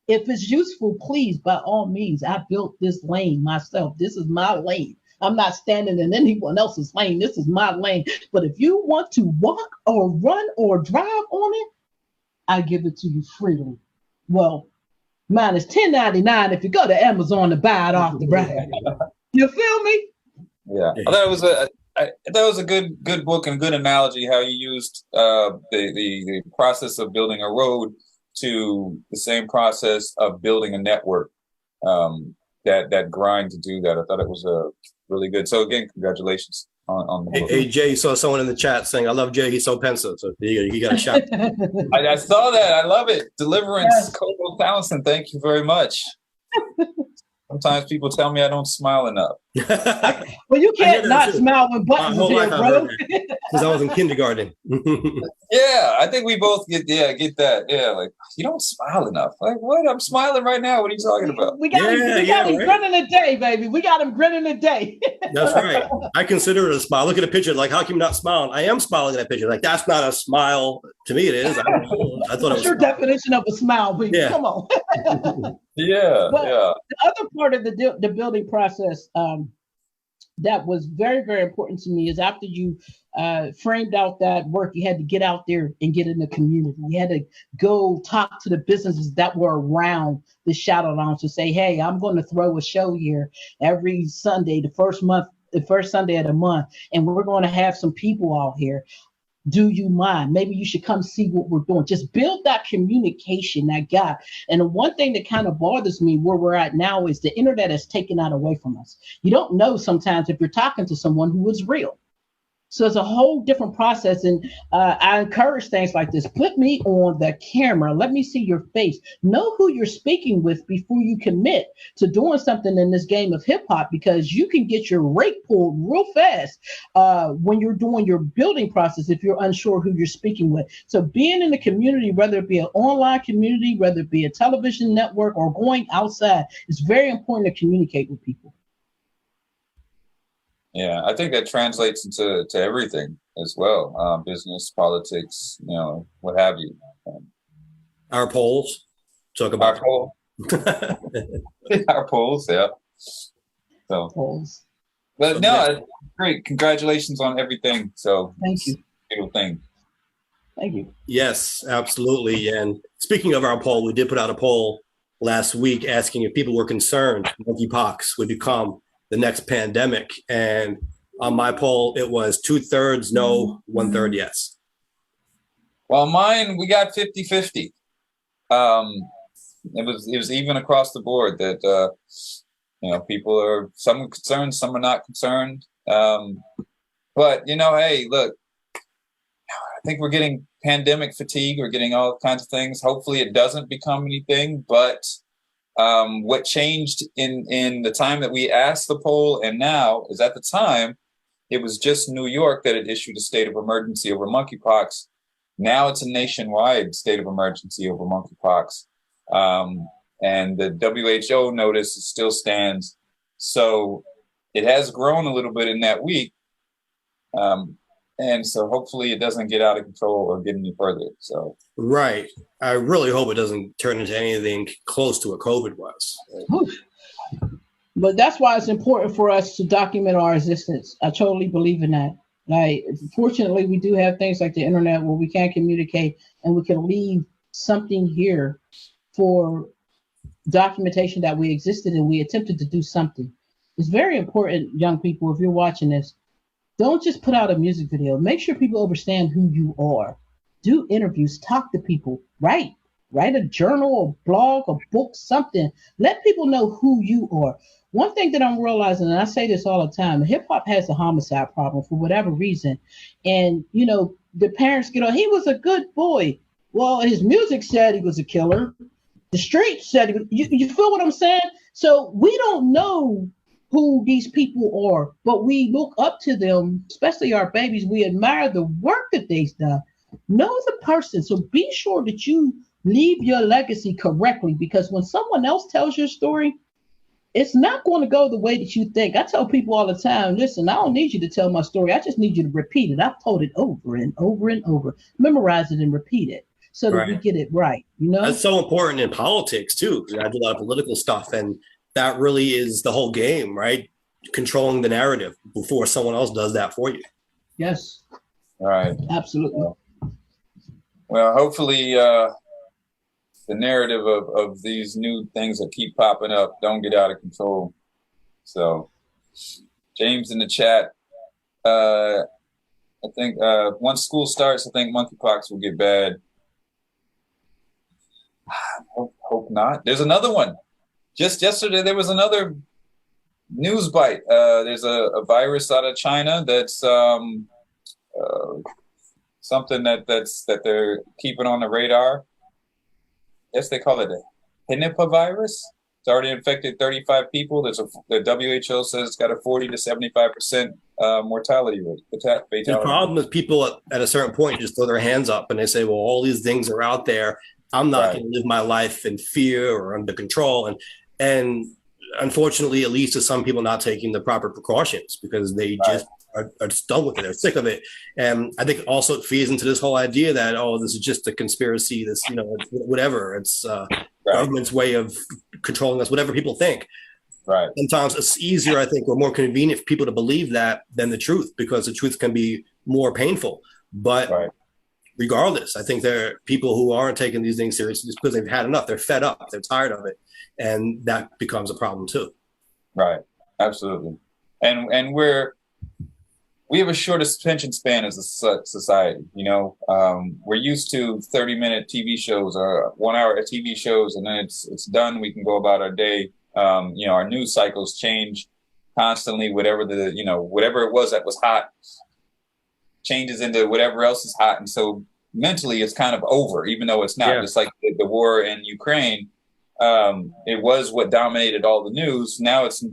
Speaker 3: If it's useful, please, by all means, I built this lane myself. This is my lane. I'm not standing in anyone else's lane. This is my lane. But if you want to walk or run or drive on it, I give it to you freely. Well, mine is $10.99 if you go to Amazon to buy it off the rack. You feel me?
Speaker 2: Yeah, I thought it was a good book and good analogy how you used the process of building a road to the same process of building a network. That grind to do that. I thought it was really good. So again, congratulations on the book.
Speaker 1: Hey, Jay, saw someone in the chat saying, "I love Jay. He's so pensive." So you got a shot.
Speaker 2: I saw that. I love it. Deliverance, Coco Townsend. Thank you very much. Sometimes people tell me I don't smile enough.
Speaker 3: Well, you can't not smile when buttons are there, bro.
Speaker 1: Since I was in kindergarten.
Speaker 2: Yeah, I think we both get that. Yeah, like, you don't smile enough. Like, what? I'm smiling right now. What are you talking about?
Speaker 3: We got him grinning a day, baby. We got him grinning a day. That's
Speaker 1: right. I consider it a smile. Look at a picture. Like, how can you not smile? I am smiling at that picture. Like, that's not a smile. To me, it is. I thought it was
Speaker 3: your definition of a smile, baby. Yeah. Come on.
Speaker 2: Yeah.
Speaker 3: The other part of the building process, that was very, very important to me is after you framed out that work, you had to get out there and get in the community. You had to go talk to the businesses that were around the Shadow Lounge to say, hey, I'm going to throw a show here every Sunday, the first Sunday of the month, and we're going to have some people out here. Do you mind? Maybe you should come see what we're doing. Just build that communication, that gap. And the one thing that kind of bothers me where we're at now is the internet has taken that away from us. You don't know sometimes if you're talking to someone who is real. So it's a whole different process. And I encourage things like this. Put me on the camera. Let me see your face. Know who you're speaking with before you commit to doing something in this game of hip hop, because you can get your rake pulled real fast when you're doing your building process if you're unsure who you're speaking with. So being in the community, whether it be an online community, whether it be a television network or going outside, it's very important to communicate with people.
Speaker 2: Yeah, I think that translates into everything as well, business, politics, what have you.
Speaker 1: Our polls talk about
Speaker 2: our polls, yeah. So,
Speaker 3: Polls.
Speaker 2: but no, great. Congratulations on everything. So,
Speaker 3: thank you.
Speaker 2: Beautiful thing.
Speaker 3: Thank you.
Speaker 1: Yes, absolutely. And speaking of our poll, we did put out a poll last week asking if people were concerned monkeypox would become the next pandemic. And on my poll, it was 2/3 no, 1/3 yes.
Speaker 2: Well, mine, we got 50-50. It was even across the board that, people are, some are concerned, some are not concerned. But, hey, look, I think we're getting pandemic fatigue. We're getting all kinds of things. Hopefully it doesn't become anything, but what changed in the time that we asked the poll and now is at the time, it was just New York that had issued a state of emergency over monkeypox. Now it's a nationwide state of emergency over monkeypox. And the WHO notice still stands. So it has grown a little bit in that week. And so hopefully it doesn't get out of control or get any further. So
Speaker 1: right. I really hope it doesn't turn into anything close to what COVID was.
Speaker 3: But that's why it's important for us to document our existence. I totally believe in that. Fortunately, we do have things like the internet where we can communicate and we can leave something here for documentation that we existed and we attempted to do something. It's very important, young people, if you're watching this, don't just put out a music video. Make sure people understand who you are. Do interviews, talk to people, write a journal, a blog, a book, something. Let people know who you are. One thing that I'm realizing, and I say this all the time, hip hop has a homicide problem for whatever reason. And, the parents get on, he was a good boy. Well, his music said he was a killer. The streets said he was, you feel what I'm saying? So we don't know who these people are, but we look up to them, especially our babies. We admire the work that they've done. Know the person. So be sure that you leave your legacy correctly, because when someone else tells your story, it's not going to go the way that you think. I tell people all the time, listen, I don't need you to tell my story. I just need you to repeat it. I've told it over and over and over. Memorize it and repeat it so that we get it right.
Speaker 1: That's so important in politics too, because I do a lot of political stuff, and that really is the whole game, right? Controlling the narrative before someone else does that for you.
Speaker 3: Yes.
Speaker 2: All right.
Speaker 3: Absolutely.
Speaker 2: Well, hopefully the narrative of these new things that keep popping up don't get out of control. So James in the chat, I think once school starts, I think monkeypox will get bad. Hope not. There's another one. Just yesterday, there was another news bite. There's a virus out of China that's something that they're keeping on the radar. Yes, they call it a Henipa virus. It's already infected 35 people. The WHO says it's got a 40 to 75% mortality rate.
Speaker 1: The problem is people at a certain point just throw their hands up and they say, well, all these things are out there. I'm not going to live my life in fear or under control. And unfortunately, it leads to some people not taking the proper precautions because they just are done with it. They're sick of it. And I think also it feeds into this whole idea that, this is just a conspiracy, whatever. It's government's way of controlling us, whatever people think.
Speaker 2: Right.
Speaker 1: Sometimes it's easier, I think, or more convenient for people to believe that than the truth, because the truth can be more painful. But
Speaker 2: Right.
Speaker 1: regardless, I think there are people who aren't taking these things seriously just because they've had enough. They're fed up. They're tired of it. And that becomes a problem too.
Speaker 2: Right. Absolutely. And we have a short attention span as a society. You know, we're used to 30-minute TV shows or 1 hour TV shows, and then it's done. We can go about our day. You know, our news cycles change constantly. Whatever whatever it was that was hot changes into whatever else is hot, and so mentally it's kind of over, even though it's not.
Speaker 1: Yeah.
Speaker 2: Just like the war in Ukraine, it was what dominated all the news. Now it's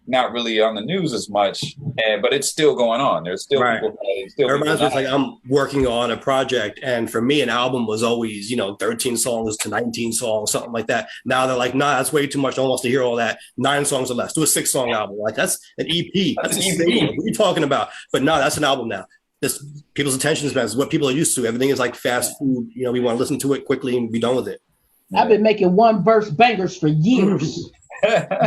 Speaker 2: not really on the news as much, but it's still going on. There's still people.
Speaker 1: It reminds me, it's like I'm working on a project, and for me, an album was always 13 songs to 19 songs, something like that. Now they're like, nah, that's way too much. I don't want to hear all that. 9 songs or less. Do a 6-song album. Like, that's an EP. That's an EP. What are you talking about? But no, that's an album now. This people's attention span is what people are used to. Everything is like fast food. We want to listen to it quickly and be done with it.
Speaker 3: I've been making one verse bangers for years.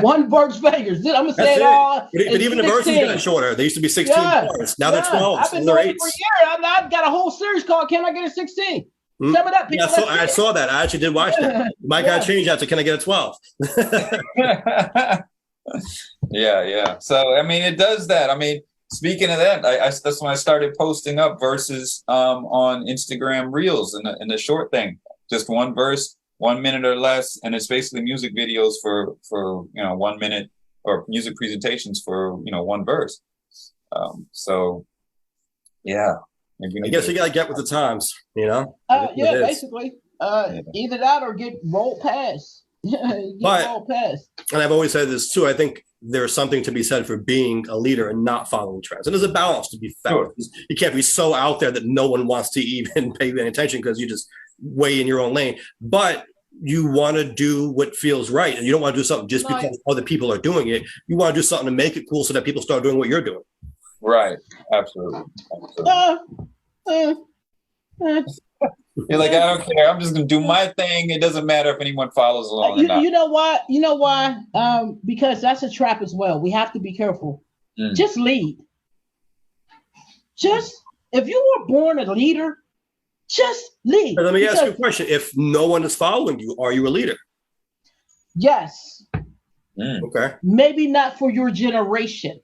Speaker 3: One verse bangers. I'm gonna say it all.
Speaker 1: But even the verses got shorter. They used to be 16 parts. Now they're 12.
Speaker 3: I've been doing it for years. I've got a whole series called "Can I Get a 16?" Sum it up, people.
Speaker 1: Yeah, I saw that. I actually did watch that. Might got to change that to "Can I Get a 12?"
Speaker 2: Yeah. So I mean, it does that. I mean, speaking of that, that's when I started posting up verses on Instagram Reels in the short thing. Just one verse, 1 minute or less, and it's basically music videos for 1 minute, or music presentations for 1 verse. So yeah,
Speaker 1: I guess you gotta get with the times,
Speaker 3: basically. Either that or get rolled past. Rolled past.
Speaker 1: And I've always said this too. I think there's something to be said for being a leader and not following trends. And there's a balance to be found. Sure. You can't be so out there that no one wants to even pay any attention because you just way in your own lane. But you want to do what feels right, and you don't want to do something just because other people are doing it. You want to do something to make it cool so that people start doing what you're doing.
Speaker 2: Right. Absolutely. You're like, I don't care. I'm just gonna do my thing. It doesn't matter if anyone follows along or not.
Speaker 3: You know why? You know why? Because that's a trap as well. We have to be careful. Just lead. Just if you were born a leader, just lead.
Speaker 1: But let me ask you a question. If no one is following you, are you a leader?
Speaker 3: Yes.
Speaker 1: Okay.
Speaker 3: Maybe not for your generation.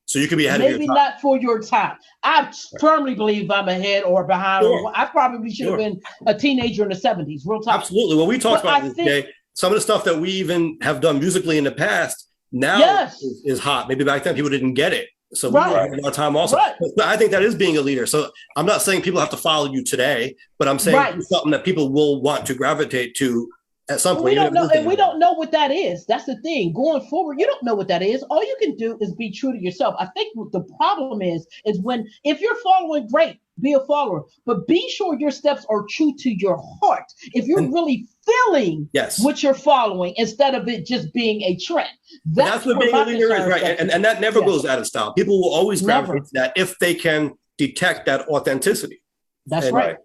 Speaker 1: So you could be ahead of your time.
Speaker 3: Maybe not for your time. I firmly believe I'm ahead or behind.
Speaker 1: Sure.
Speaker 3: I probably should have been a teenager in the 70s. Real talk.
Speaker 1: Absolutely. Well, we talked about this today. Some of the stuff that we even have done musically in the past now is hot. Maybe back then people didn't get it. So we have a lot of time also. Right. But I think that is being a leader. So I'm not saying people have to follow you today, but I'm saying it's something that people will want to gravitate to at some point.
Speaker 3: We don't know, and we don't know what that is. That's the thing. Going forward, you don't know what that is. All you can do is be true to yourself. I think what the problem is if you're following, great, be a follower, but be sure your steps are true to your heart. If you're really feeling what you're following instead of it just being a trend.
Speaker 1: That's what being a leader is, right? And that never goes out of style. People will always gravitate to that if they can detect that authenticity.
Speaker 3: That's right.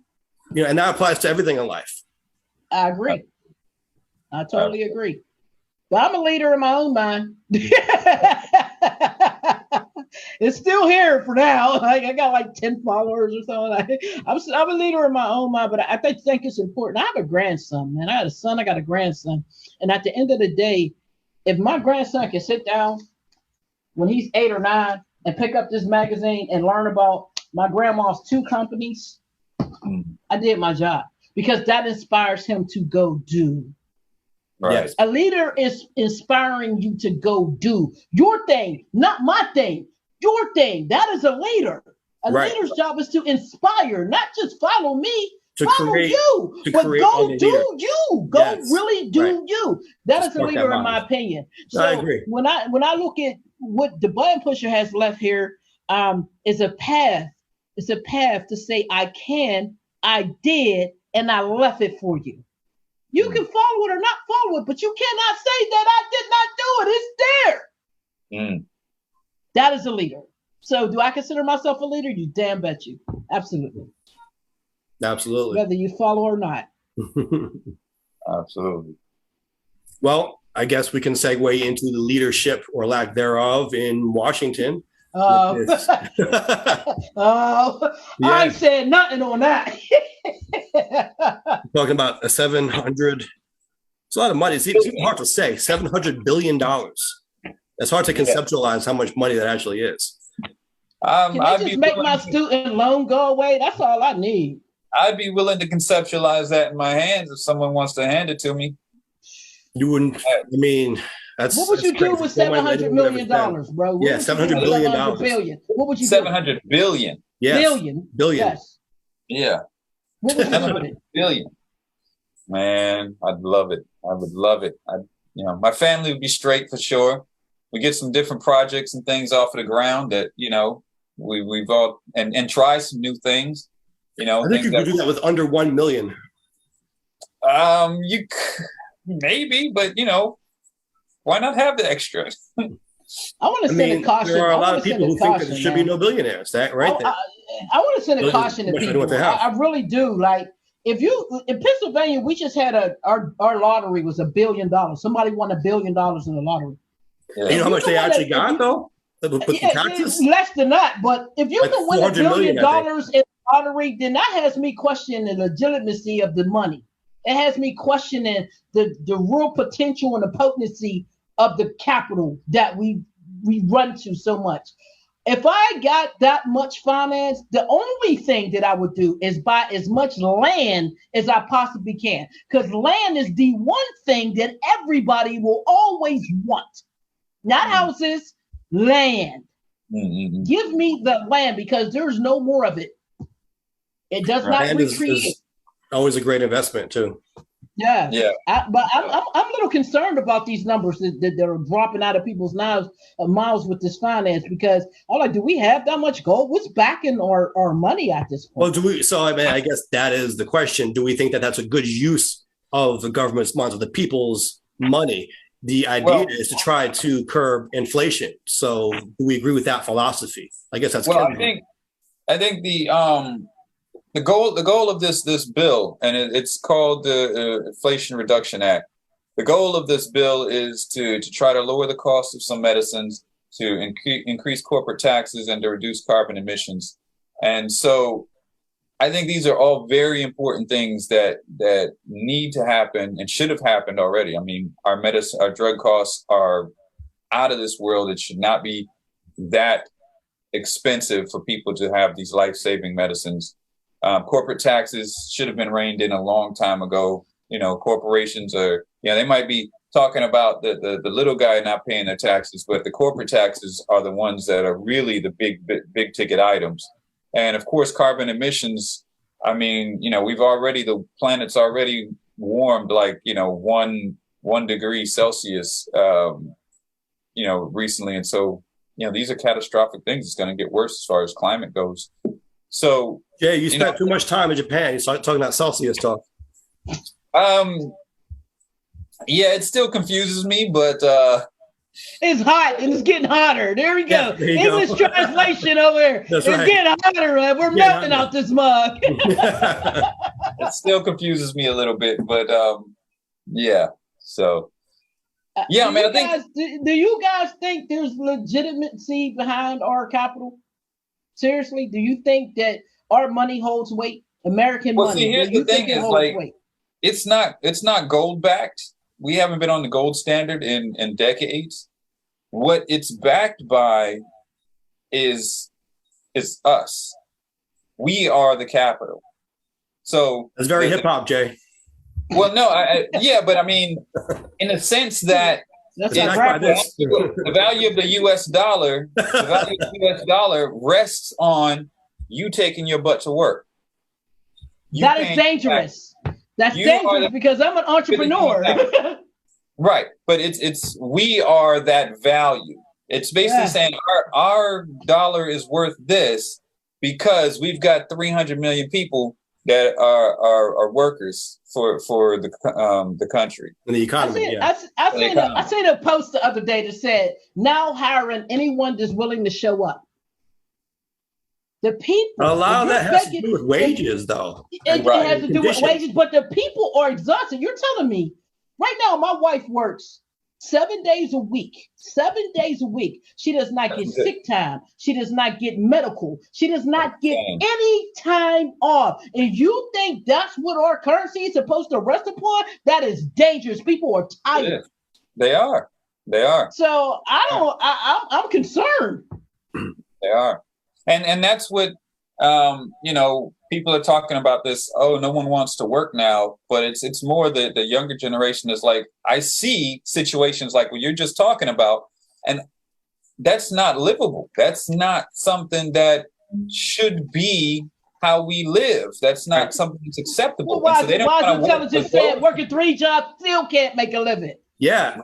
Speaker 1: And that applies to everything in life. I
Speaker 3: agree. I totally agree. But I'm a leader in my own mind. It's still here for now. I got like 10 followers or something. I'm a leader in my own mind, but I think it's important. I have a grandson, man. I had a son, I got a grandson. And at the end of the day, if my grandson can sit down when he's 8 or 9 and pick up this magazine and learn about my grandma's 2 companies, I did my job, because that inspires him to go do.
Speaker 2: Right.
Speaker 1: Yes.
Speaker 3: A leader is inspiring you to go do your thing, not my thing, your thing. That is a leader. A leader's job is to inspire, not just follow me, follow you, but go do you. Go really do you. That is a leader in my opinion. So I agree. When I look at what the button pusher has left here, is a path. It's a path to say I can, I did, and I left it for you. You can follow it or not follow it, but you cannot say that I did not do it. It's there. That is a leader. So do I consider myself a leader? You damn bet you. Absolutely.
Speaker 1: Absolutely.
Speaker 3: Whether you follow or not.
Speaker 2: Absolutely.
Speaker 1: Well, I guess we can segue into the leadership or lack thereof in Washington.
Speaker 3: Oh,
Speaker 1: Yeah.
Speaker 3: I ain't saying nothing on that.
Speaker 1: Talking about a 700. It's a lot of money. It's even hard to say. $700 billion. It's hard to conceptualize how much money that actually is.
Speaker 3: Can I just make my student loan go away? That's all I need.
Speaker 2: I'd be willing to conceptualize that in my hands if someone wants to hand it to me.
Speaker 1: You wouldn't. I mean, that's
Speaker 3: what would you do with $700 million, bro?
Speaker 1: Yeah, $700 billion.
Speaker 3: What would you do?
Speaker 2: 700 billion.
Speaker 1: Yes. Billion.
Speaker 3: Yes.
Speaker 2: Yeah.
Speaker 3: What would you do with it?
Speaker 2: Billion. Man, I'd love it. I would love it. My family would be straight for sure. We get some different projects and things off of the ground that, we've all and try some new things.
Speaker 1: I think you could do that with under 1 million.
Speaker 2: You maybe, but why not have the extra?
Speaker 3: I want to send a caution.
Speaker 1: There are a lot of people who think that there should be no billionaires. That right?
Speaker 3: I want to send a caution to people. I really do. Like, if in Pennsylvania, we just had our lottery was $1 billion. Somebody won $1 billion in the lottery.
Speaker 1: Yeah. You know how much they actually got though? With the taxes?
Speaker 3: Less than that. But if you can win $1 billion in the lottery, then that has me questioning the legitimacy of the money. It has me questioning the real potential and the potency of the capital that we run to so much. If I got that much finance, the only thing that I would do is buy as much land as I possibly can. Because land is the one thing that everybody will always want. Not houses, land. Mm-hmm. Give me the land because there's no more of it. It does not recreate.
Speaker 1: Is always a great investment too.
Speaker 3: Yeah. But I'm a little concerned about these numbers that are dropping out of people's mouths with this finance because I'm like, do we have that much gold? What's backing our money at this point?
Speaker 1: Well, I guess that is the question. Do we think that that's a good use of the government's funds, of the people's money? The idea is to try to curb inflation. So do we agree with that philosophy? I guess that's
Speaker 2: I think the goal of this bill, and it's called the Inflation Reduction Act. The goal of this bill is to try to lower the cost of some medicines, to increase corporate taxes, and to reduce carbon emissions. And so I think these are all very important things that need to happen and should have happened already. I mean, our drug costs are out of this world. It should not be that expensive for people to have these life-saving medicines. Corporate taxes should have been reined in a long time ago. Corporations are, they might be talking about the little guy not paying their taxes, but the corporate taxes are the ones that are really the big ticket items. And of course, carbon emissions. I mean, the planet's already warmed like, 1 degree Celsius, recently. And so, these are catastrophic things. It's going to get worse as far as climate goes. So,
Speaker 1: Jay, you spent too much time in Japan. You started talking about Celsius talk.
Speaker 2: It still confuses me, but
Speaker 3: it's hot and it's getting hotter. There we go. English translation over there. It's getting hotter. We're melting out this mug.
Speaker 2: It still confuses me a little bit, but So, I think.
Speaker 3: Do you guys think there's legitimacy behind our capital? Seriously, do you think that our money holds weight? American money.
Speaker 2: See, here's the thing: is like weight? It's not gold backed. We haven't been on the gold standard in decades. What it's backed by is us. We are the capital. So
Speaker 1: that's very hip hop, Jay.
Speaker 2: Well, no, but I mean, in a sense that the value of the U.S. dollar, rests on you taking your butt to work.
Speaker 3: That is dangerous. That's dangerous because I'm an entrepreneur.
Speaker 2: Right, but we are that value. It's basically saying our dollar is worth this because we've got 300 million people that are workers for the country
Speaker 1: and the economy.
Speaker 3: I seen a post the other day that said, "Now hiring anyone that's willing to show up." The people.
Speaker 1: A lot of that has to do with wages, though.
Speaker 3: It has to do with wages, but the people are exhausted. You're telling me right now, my wife works 7 days a week. 7 days a week. She does not get sick time. She does not get medical. She does not get any time off. And you think that's what our currency is supposed to rest upon? That is dangerous. People are tired.
Speaker 2: They are.
Speaker 3: So I'm concerned.
Speaker 2: They are. And that's what, people are talking about this. Oh, no one wants to work now, but it's more the younger generation is like, I see situations like what you're just talking about, and that's not livable. That's not something that should be how we live. That's not something that's acceptable.
Speaker 3: Well, why intelligence said working 3 jobs still can't make a living?
Speaker 1: Yeah.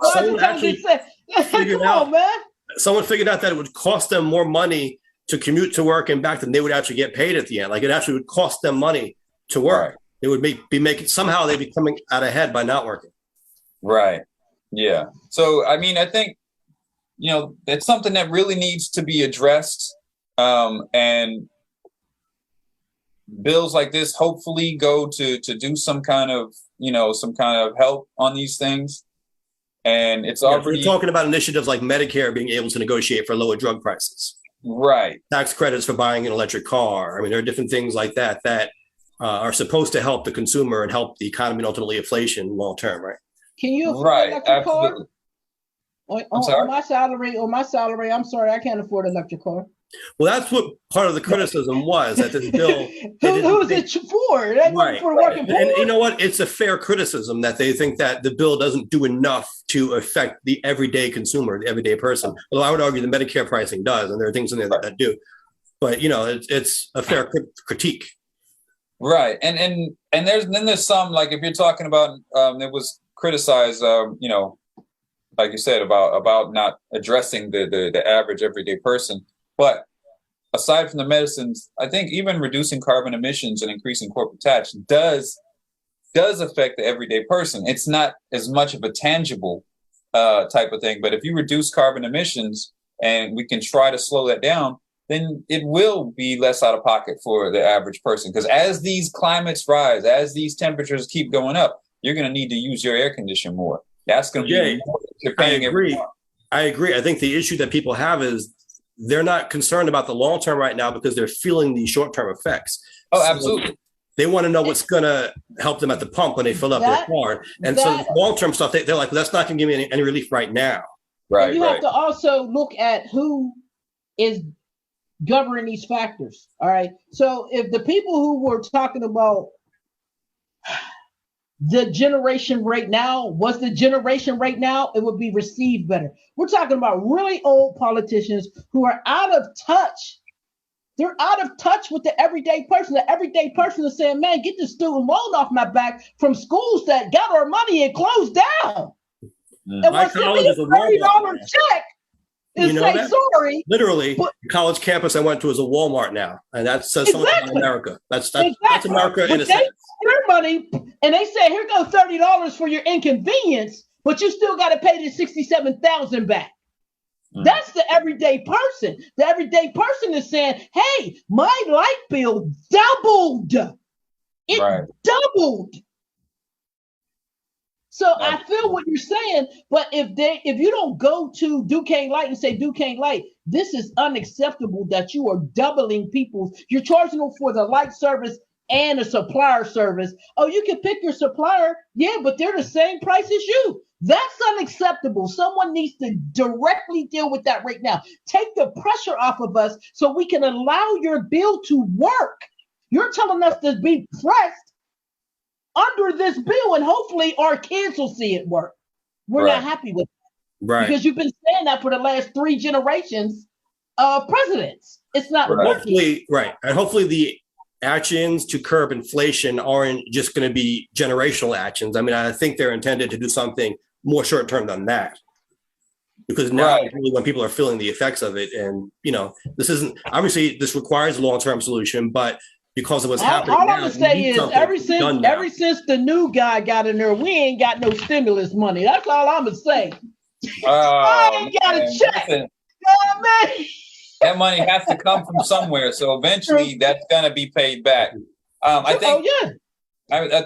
Speaker 3: Someone
Speaker 1: figured out that it would cost them more money to commute to work and back than they would actually get paid at the end. Like, it actually would cost them money to work. It would be making, somehow they'd be coming out ahead by not working.
Speaker 2: Right. Yeah. So, I mean, I think, it's something that really needs to be addressed. And bills like this hopefully go to do some kind of help on these things. And it's already,
Speaker 1: we're talking about initiatives like Medicare being able to negotiate for lower drug prices.
Speaker 2: Right.
Speaker 1: Tax credits for buying an electric car. I mean, there are different things like that are supposed to help the consumer and help the economy and ultimately inflation long term, right?
Speaker 3: Can you afford an electric car? On my salary, I'm sorry, I can't afford an electric car.
Speaker 1: Well, that's what part of the criticism was, that this bill.
Speaker 3: Who's it for?
Speaker 1: Right.
Speaker 3: For working poor?
Speaker 1: And you know what? It's a fair criticism that they think that the bill doesn't do enough to affect the everyday consumer, the everyday person. Although I would argue the Medicare pricing does, and there are things in there that do. But it's a fair critique.
Speaker 2: Right, and there's some, like, if you're talking about it was criticized, like you said, about not addressing the average everyday person. But aside from the medicines, I think even reducing carbon emissions and increasing corporate tax does affect the everyday person. It's not as much of a tangible type of thing, but if you reduce carbon emissions and we can try to slow that down, then it will be less out of pocket for the average person. Because as these climates rise, as these temperatures keep going up, you're going to need to use your air conditioner more. That's going to be more. You're paying every month.
Speaker 1: I agree. I think the issue that people have is they're not concerned about the long term right now because they're feeling the short term effects.
Speaker 2: Oh, absolutely.
Speaker 1: They want to know what's going to help them at the pump when they fill up their car. And so the long term stuff, they're like, well, that's not going to give me any relief right now.
Speaker 2: Right.
Speaker 3: You have to also look at who is governing these factors. All right. So if the people who were talking about the generation right now was the generation right now, it would be received better. We're talking about really old politicians who are out of touch. They're out of touch with the everyday person. The everyday person is saying, man, get the student loan off my back from schools that got our money and closed down. And
Speaker 1: My
Speaker 3: what's
Speaker 1: college is a
Speaker 3: $30 check and say
Speaker 1: that?
Speaker 3: sorry.
Speaker 1: Literally, the college campus I went to is a Walmart now. And that says something about America. That's America in a sense.
Speaker 3: Their money, and they say, here goes $30 for your inconvenience, but you still got to pay the $67,000 back. That's the everyday person. The everyday person is saying, hey, my light bill doubled. It doubled. So I feel what you're saying, but if you don't go to Duquesne Light and say, Duquesne Light, this is unacceptable that you are doubling you're charging them for the light service and a supplier service. Oh, you can pick your supplier. Yeah, but they're the same price as you. That's unacceptable. Someone needs to directly deal with that right now. Take the pressure off of us so we can allow your bill to work. You're telling us to be pressed under this bill, and hopefully our kids will see it work. We're not happy with it.
Speaker 1: Right.
Speaker 3: Because you've been saying that for the last 3 generations of presidents. It's not working.
Speaker 1: And hopefully the actions to curb inflation aren't just going to be generational actions. I mean, I think they're intended to do something more short term than that. Because now really when people are feeling the effects of it, and this isn't obviously this requires a long-term solution, but because of what's happening
Speaker 3: all
Speaker 1: now,
Speaker 3: I'm gonna say is ever since the new guy got in there, we ain't got no stimulus money. That's all I'm gonna say. I ain't got a check. You know what I mean?
Speaker 2: That money has to come from somewhere, so eventually that's gonna be paid back. I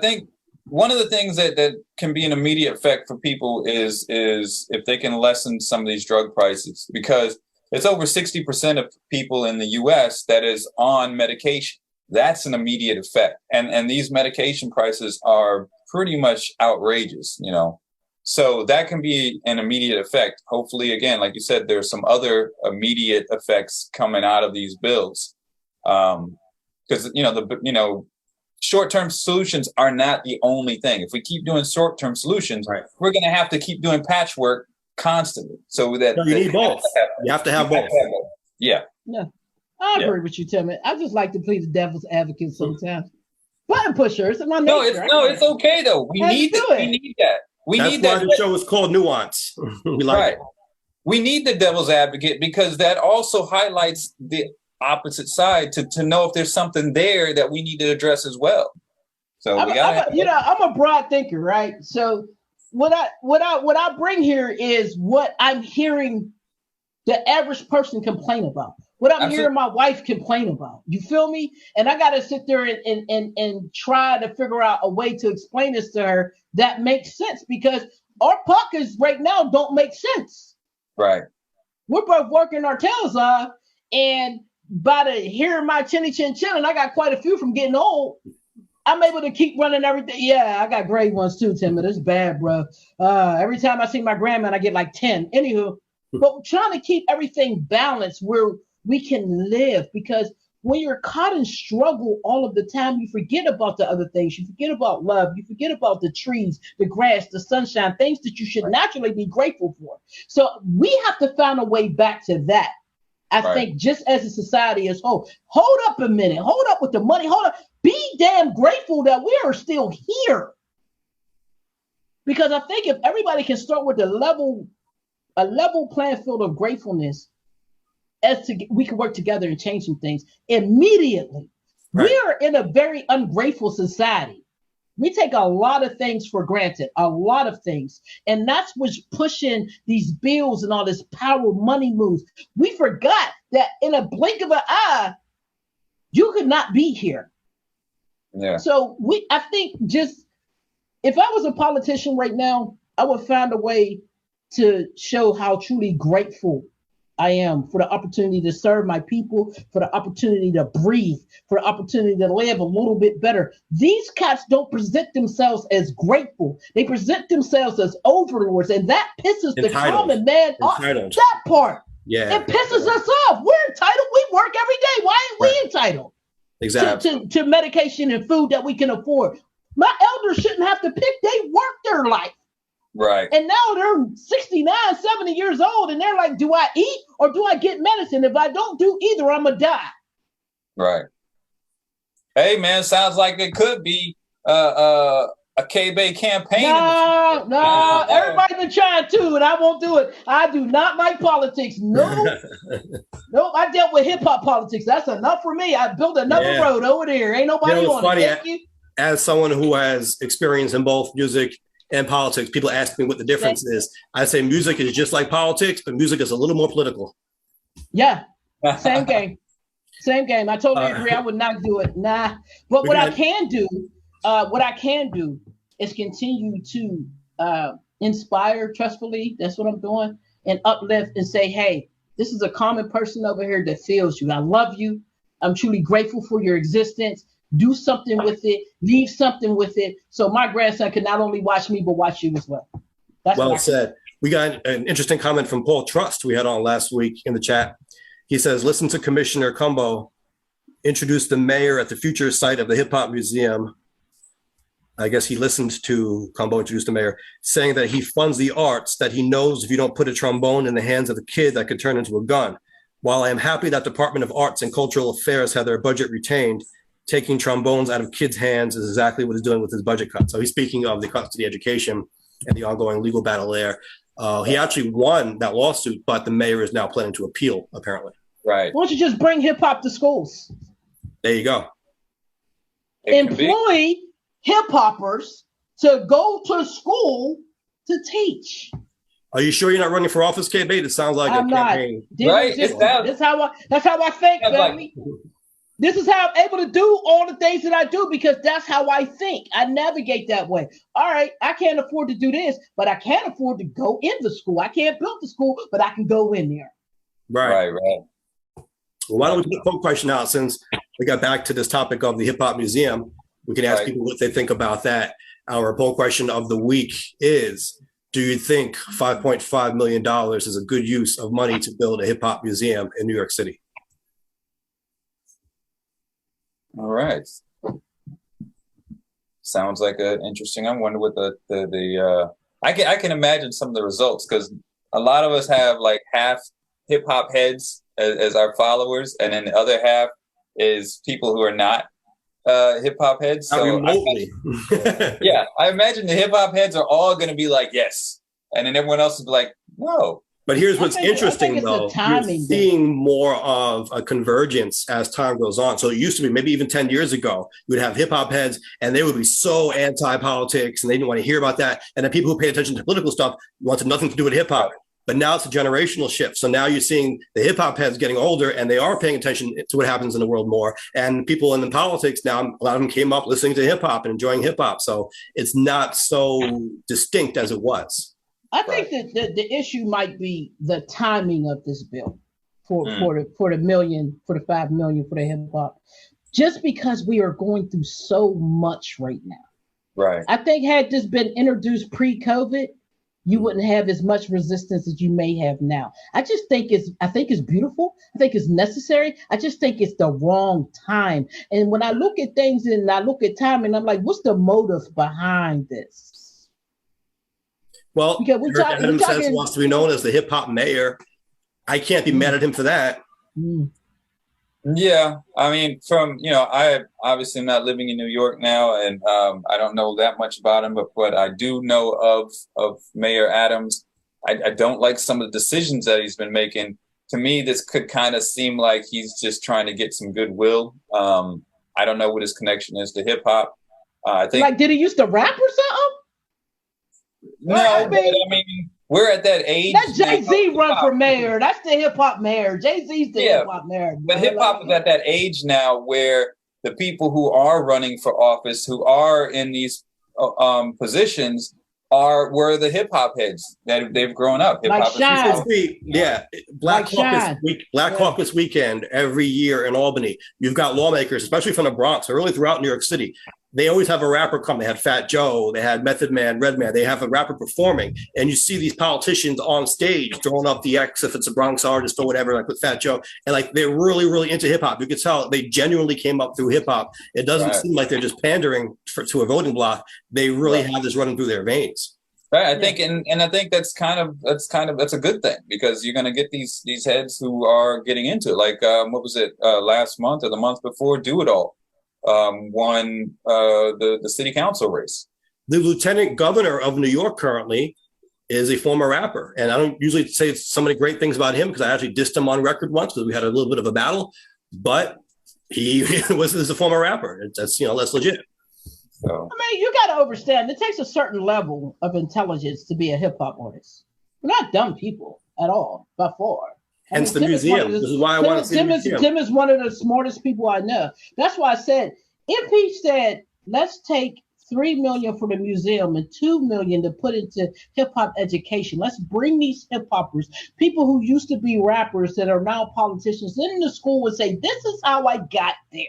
Speaker 2: think one of the things that can be an immediate effect for people is if they can lessen some of these drug prices, because it's over 60% of people in the US that is on medication. That's an immediate effect. And these medication prices are pretty much outrageous, you know. So that can be an immediate effect. Hopefully, again, like you said, there's some other immediate effects coming out of these bills. Because, short-term solutions are not the only thing. If we keep doing short-term solutions, right, we're going to have to keep doing patchwork constantly. So that
Speaker 1: you need both. You have to have both.
Speaker 2: Yeah.
Speaker 3: Yeah. I agree with you, Tim. I just like to play the devil's advocate sometimes. Button pushers in my nature.
Speaker 2: It's okay though. We need that.
Speaker 1: That's why the show is called Nuance. We like it.
Speaker 2: We need the devil's advocate because that also highlights the opposite side to know if there's something there that we need to address as well. So I'm
Speaker 3: a broad thinker, right? So what I bring here is what I'm hearing the average person complain about. What I'm hearing my wife complain about. You feel me? And I got to sit there and try to figure out a way to explain this to her that makes sense, because our pockets right now don't make sense.
Speaker 2: Right.
Speaker 3: We're both working our tails off, and by the hearing my chinny chin chin, and I got quite a few from getting old, I'm able to keep running everything. Yeah, I got great ones too, Tim, but it's bad, bro. Every time I see my grandma, I get like 10. Anywho, but we're trying to keep everything balanced where we can live, because when you're caught in struggle all of the time, you forget about the other things. You forget about love. You forget about the trees, the grass, the sunshine, things that you should naturally be grateful for. So we have to find a way back to that. I think just as a society as whole. Hold up a minute. Hold up with the money. Hold up. Be damn grateful that we are still here. Because I think if everybody can start with a level playing field of gratefulness, we can work together and change some things immediately. Right. We are in a very ungrateful society. We take a lot of things for granted, a lot of things. And that's what's pushing these bills and all this power money moves. We forgot that in a blink of an eye, you could not be here.
Speaker 2: Yeah.
Speaker 3: So I think just, if I was a politician right now, I would find a way to show how truly grateful I am for the opportunity to serve my people, for the opportunity to breathe, for the opportunity to live a little bit better. These cats don't present themselves as grateful. They present themselves as overlords, and that pisses the common man off. That part.
Speaker 1: Yeah.
Speaker 3: It pisses us off. We're entitled. We work every day. Why ain't we entitled?
Speaker 1: Exactly.
Speaker 3: To medication and food that we can afford. My elders shouldn't have to pick. They work their life.
Speaker 2: Right.
Speaker 3: And now they're 69, 70 years old, and they're like, do I eat or do I get medicine? If I don't do either, I'm going to die.
Speaker 2: Right. Hey, man, sounds like it could be a K-Bay campaign.
Speaker 3: No, everybody's been trying to, and I won't do it. I do not like politics. No. Nope, I dealt with hip-hop politics. That's enough for me. I built another road over there. Ain't nobody on it. Thank you.
Speaker 1: As someone who has experience in both music and politics, people ask me what the difference is. I say music is just like politics, but music is a little more political.
Speaker 3: Yeah, same game. Same game. I totally agree. I would not do it. Nah. But what I can do is continue to inspire trustfully. That's what I'm doing. And uplift and say, hey, this is a common person over here that feels you. I love you. I'm truly grateful for your existence. Do something with it, leave something with it, so my grandson can not only watch me, but watch you as well. That's
Speaker 1: well said. We got an interesting comment from Paul Trust we had on last week in the chat. He says, listen to Commissioner Cumbo introduce the mayor at the future site of the Hip Hop Museum. I guess he listened to Cumbo introduce the mayor, saying that he funds the arts, that he knows if you don't put a trombone in the hands of a kid, that could turn into a gun. While I am happy that Department of Arts and Cultural Affairs had their budget retained, taking trombones out of kids' hands is exactly what he's doing with his budget cut. So he's speaking of the cuts to the education and the ongoing legal battle there. He actually won that lawsuit, but the mayor is now planning to appeal, apparently.
Speaker 2: Right.
Speaker 3: Why don't you just bring hip hop to schools?
Speaker 1: There you go.
Speaker 3: Employ hip hoppers to go to school to teach.
Speaker 1: Are you sure you're not running for office, KB? It sounds like
Speaker 3: I'm
Speaker 1: a campaign.
Speaker 3: Not. Right. That's how I think, family. This is how I'm able to do all the things that I do because that's how I think. I navigate that way. All right, I can't afford to do this, but I can afford to go in the school. I can't build the school, but I can go in there.
Speaker 2: Right.
Speaker 1: Well, why don't we put a poll question out since we got back to this topic of the Hip Hop Museum? We can ask people what they think about that. Our poll question of the week is, do you think $5.5 million is a good use of money to build a hip hop museum in New York City?
Speaker 2: All right. Sounds like an interesting. I wonder what I can imagine some of the results because a lot of us have like half hip hop heads as our followers, and then the other half is people who are not hip hop heads. So
Speaker 1: remotely.
Speaker 2: I imagine the hip hop heads are all going to be like yes, and then everyone else is like no.
Speaker 1: But here's what's interesting, though. You're seeing more of a convergence as time goes on. So it used to be, maybe even 10 years ago, you would have hip-hop heads, and they would be so anti-politics, and they didn't want to hear about that. And then people who pay attention to political stuff wanted nothing to do with hip-hop. But now it's a generational shift. So now you're seeing the hip-hop heads getting older, and they are paying attention to what happens in the world more. And people in the politics now, a lot of them came up listening to hip-hop and enjoying hip-hop. So it's not so distinct as it was.
Speaker 3: I think that the issue might be the timing of this bill for the 5 million for the hip hop, just because we are going through so much right now.
Speaker 2: Right.
Speaker 3: I think had this been introduced pre-COVID, you wouldn't have as much resistance as you may have now. I think it's beautiful. I think it's necessary. I just think it's the wrong time. And when I look at things and I look at timing, I'm like, what's the motive behind this?
Speaker 1: Well, Adam says wants to be known as the hip hop mayor. I can't be mad at him for that.
Speaker 2: Yeah, I mean, I obviously am not living in New York now, and I don't know that much about him, but I do know of Mayor Adams. I don't like some of the decisions that he's been making. To me, this could kind of seem like he's just trying to get some goodwill. I don't know what his connection is to hip hop. I think,
Speaker 3: like, did he used to rap or something?
Speaker 2: No, I mean, we're at that age.
Speaker 3: That Jay-Z run for mayor. That's the hip hop mayor. Jay-Z's the hip hop mayor.
Speaker 2: But hip hop is at that age now where the people who are running for office, who are in these positions, were the hip hop heads that they've grown up.
Speaker 3: Like Shine.
Speaker 1: Black Caucus weekend every year in Albany. You've got lawmakers, especially from the Bronx, or really throughout New York City. They always have a rapper come. They had Fat Joe, they had Method Man, Redman. They have a rapper performing, and you see these politicians on stage throwing up the X if it's a Bronx artist or whatever, like with Fat Joe, and like they're really, really into hip hop. You could tell they genuinely came up through hip hop. It doesn't seem like they're just pandering to a voting bloc. They really have this running through their veins.
Speaker 2: Right, I think, and I think that's a good thing because you're going to get these heads who are getting into it. Like what was it last month or the month before? Do It All won the city council race.
Speaker 1: The lieutenant governor of New York currently is a former rapper, and I don't usually say so many great things about him because I actually dissed him on record once because we had a little bit of a battle. But he was a former rapper. That's legit.
Speaker 2: So.
Speaker 3: I mean, you got to understand, it takes a certain level of intelligence to be a hip hop artist. We're not dumb people at all, by far.
Speaker 1: Hence the museum. This is why I want to see the museum.
Speaker 3: Tim is one of the smartest people I know. That's why I said, if he said, let's take $3 million for the museum and $2 million to put into hip hop education. Let's bring these hip hoppers, people who used to be rappers that are now politicians, into school and say, this is how I got there.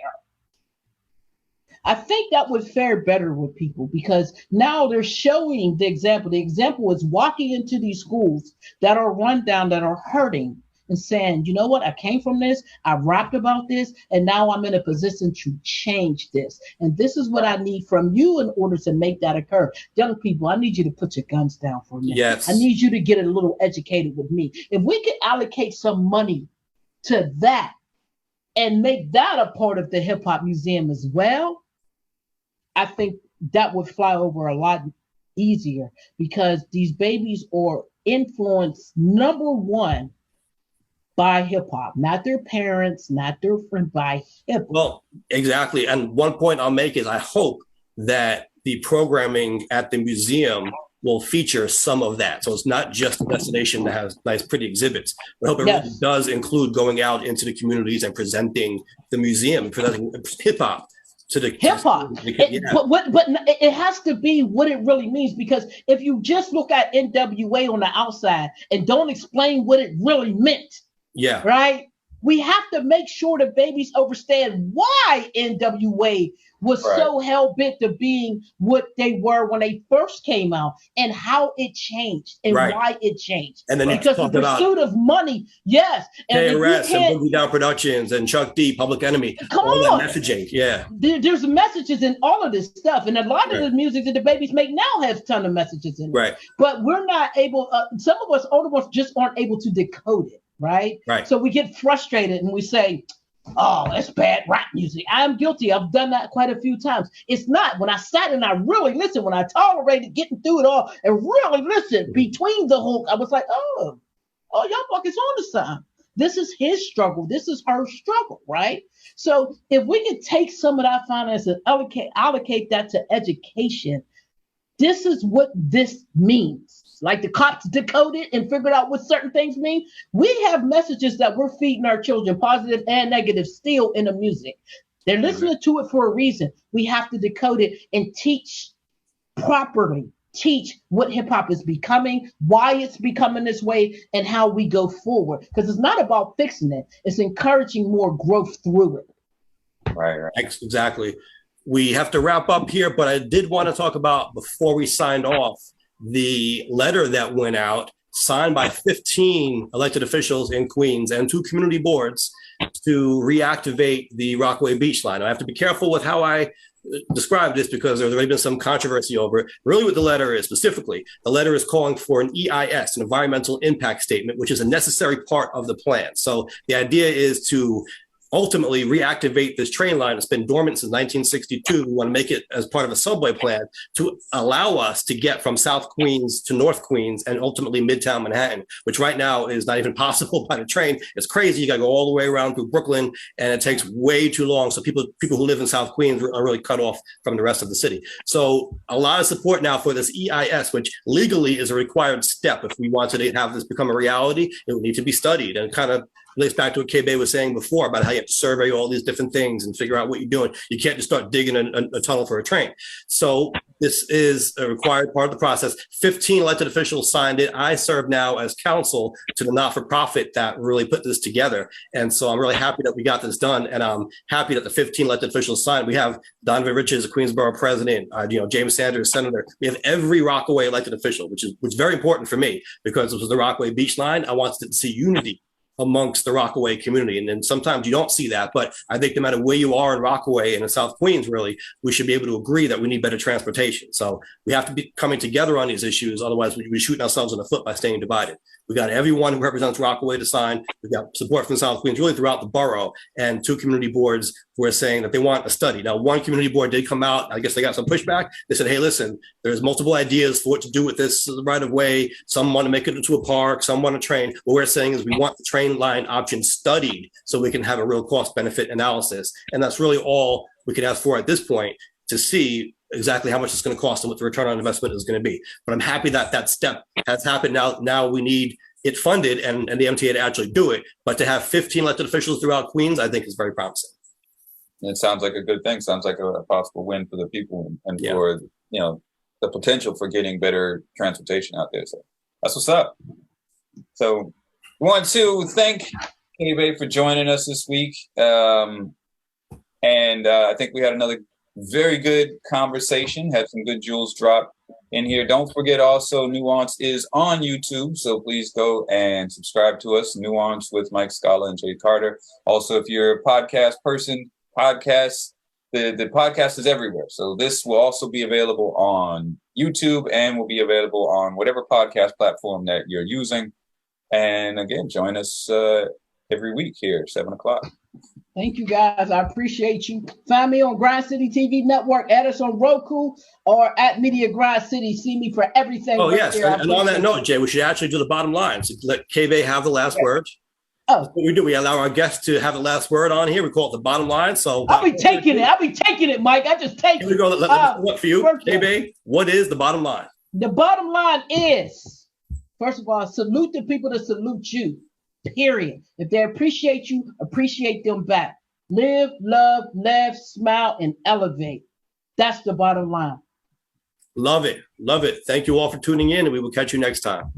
Speaker 3: I think that would fare better with people because now they're showing the example. The example is walking into these schools that are run down, that are hurting, and saying, you know what, I came from this, I rapped about this, and now I'm in a position to change this. And this is what I need from you in order to make that occur. Young people, I need you to put your guns down for me.
Speaker 1: Yes.
Speaker 3: I need you to get a little educated with me. If we could allocate some money to that and make that a part of the Hip Hop Museum as well, I think that would fly over a lot easier because these babies are influenced, number one, by hip hop, not their parents, not their friend, by hip hop.
Speaker 1: Well, exactly. And one point I'll make is I hope that the programming at the museum will feature some of that. So it's not just a destination that has nice, pretty exhibits. But I hope it really does include going out into the communities and presenting the museum, presenting hip hop to the
Speaker 3: hip hop. But it has to be what it really means, because if you just look at NWA on the outside and don't explain what it really meant, right? We have to make sure the babies understand why NWA was so hell-bent to being what they were when they first came out, and how it changed and why it changed. And then because the pursuit of money, and
Speaker 1: KRS and Boogie Down Productions and Chuck D, Public Enemy, all that messaging,
Speaker 3: There's messages in all of this stuff, and a lot of the music that the babies make now has a ton of messages in it. But we're not able, some of us older ones just aren't able to decode it. Right. So we get frustrated and we say, oh, that's bad rap music. I'm guilty. I've done that quite a few times. It's not. When I sat and I really listened, when I tolerated getting through it all and really listened between the hook, I was like, oh, y'all fuckers on the side. This is his struggle. This is her struggle, right? So if we can take some of that finance and allocate that to education, this is what this means. Like the cops decoded and figured out what certain things mean. We have messages that we're feeding our children, positive and negative, still in the music. They're listening to it for a reason. We have to decode it and teach properly. Teach what hip hop is becoming, why it's becoming this way, and how we go forward. Because it's not about fixing it. It's encouraging more growth through it.
Speaker 1: Right. Exactly. We have to wrap up here, but I did want to talk about, before we signed off, the letter that went out, signed by 15 elected officials in Queens and 2 community boards, to reactivate the Rockaway beach line. I have to be careful with how I describe this because there's already been some controversy over it. Really what the letter is specifically, the letter is calling for an EIS, an environmental impact statement, which is a necessary part of the plan. So the idea is to ultimately reactivate this train line. It's been dormant since 1962. We want to make it as part of a subway plan to allow us to get from South Queens to North Queens and ultimately Midtown Manhattan, which right now is not even possible by the train. It's crazy. You got to go all the way around through Brooklyn, and it takes way too long. So people who live in South Queens are really cut off from the rest of the city. So a lot of support now for this EIS, which legally is a required step. If we wanted to have this become a reality, it would need to be studied, and kind of relates back to what K-Bay was saying before about how you have to survey all these different things and figure out what you're doing. You can't just start digging a tunnel for a train. So this is a required part of the process. 15 elected officials signed it. I serve now as counsel to the not-for-profit that really put this together. And so I'm really happy that we got this done. And I'm happy that the 15 elected officials signed. We have Donovan Richards, the Queensborough president, James Sanders, senator. We have every Rockaway elected official, which is very important for me because it was the Rockaway beach line. I wanted to see unity amongst the Rockaway community. And then sometimes you don't see that, but I think no matter where you are in Rockaway and in South Queens, really, we should be able to agree that we need better transportation. So we have to be coming together on these issues. Otherwise, we'd be shooting ourselves in the foot by staying divided. We got everyone who represents Rockaway to sign. We've got support from South Queens, really throughout the borough, and 2 community boards who are saying that they want a study. Now, 1 community board did come out. I guess they got some pushback. They said, hey, listen, there's multiple ideas for what to do with this right of way. Some want to make it into a park. Some want a train. What we're saying is we want the train line option studied so we can have a real cost benefit analysis. And that's really all we can ask for at this point, to see exactly how much it's going to cost and what the return on investment is going to be. But I'm happy that that step has happened. Now we need it funded and the MTA to actually do it. But to have 15 elected officials throughout Queens, I think is very promising.
Speaker 2: It sounds like a good thing. Sounds like a possible win for the people and for the potential for getting better transportation out there. So that's what's up. So we want to thank K-Bay for joining us this week. And I think we had another very good conversation, had some good jewels drop in here. Don't forget also, Nuance is on YouTube, so please go and subscribe to us, Nuance with Mike Scala and Jay Carter. Also, if you're a podcast person, the podcast is everywhere. So this will also be available on YouTube and will be available on whatever podcast platform that you're using. And again, join us every week here, 7:00.
Speaker 3: Thank you, guys. I appreciate you. Find me on Grind City TV Network. Add us on Roku or at Media Grind City. See me for everything.
Speaker 1: Oh, yes. And on that note, Jay, we should actually do the bottom line. So let K-Bay have the last word.
Speaker 3: Oh,
Speaker 1: what we do, we allow our guests to have the last word on here. We call it the bottom line. So
Speaker 3: I'll be taking it, Mike. I just take it.
Speaker 1: Here we go. What for you, K-Bay? What is the bottom line?
Speaker 3: The bottom line is, first of all, salute the people that salute you. Period. If they appreciate you, appreciate them back. Live, love, laugh, smile, and elevate. That's the bottom line.
Speaker 1: Love it. Love it. Thank you all for tuning in, and we will catch you next time.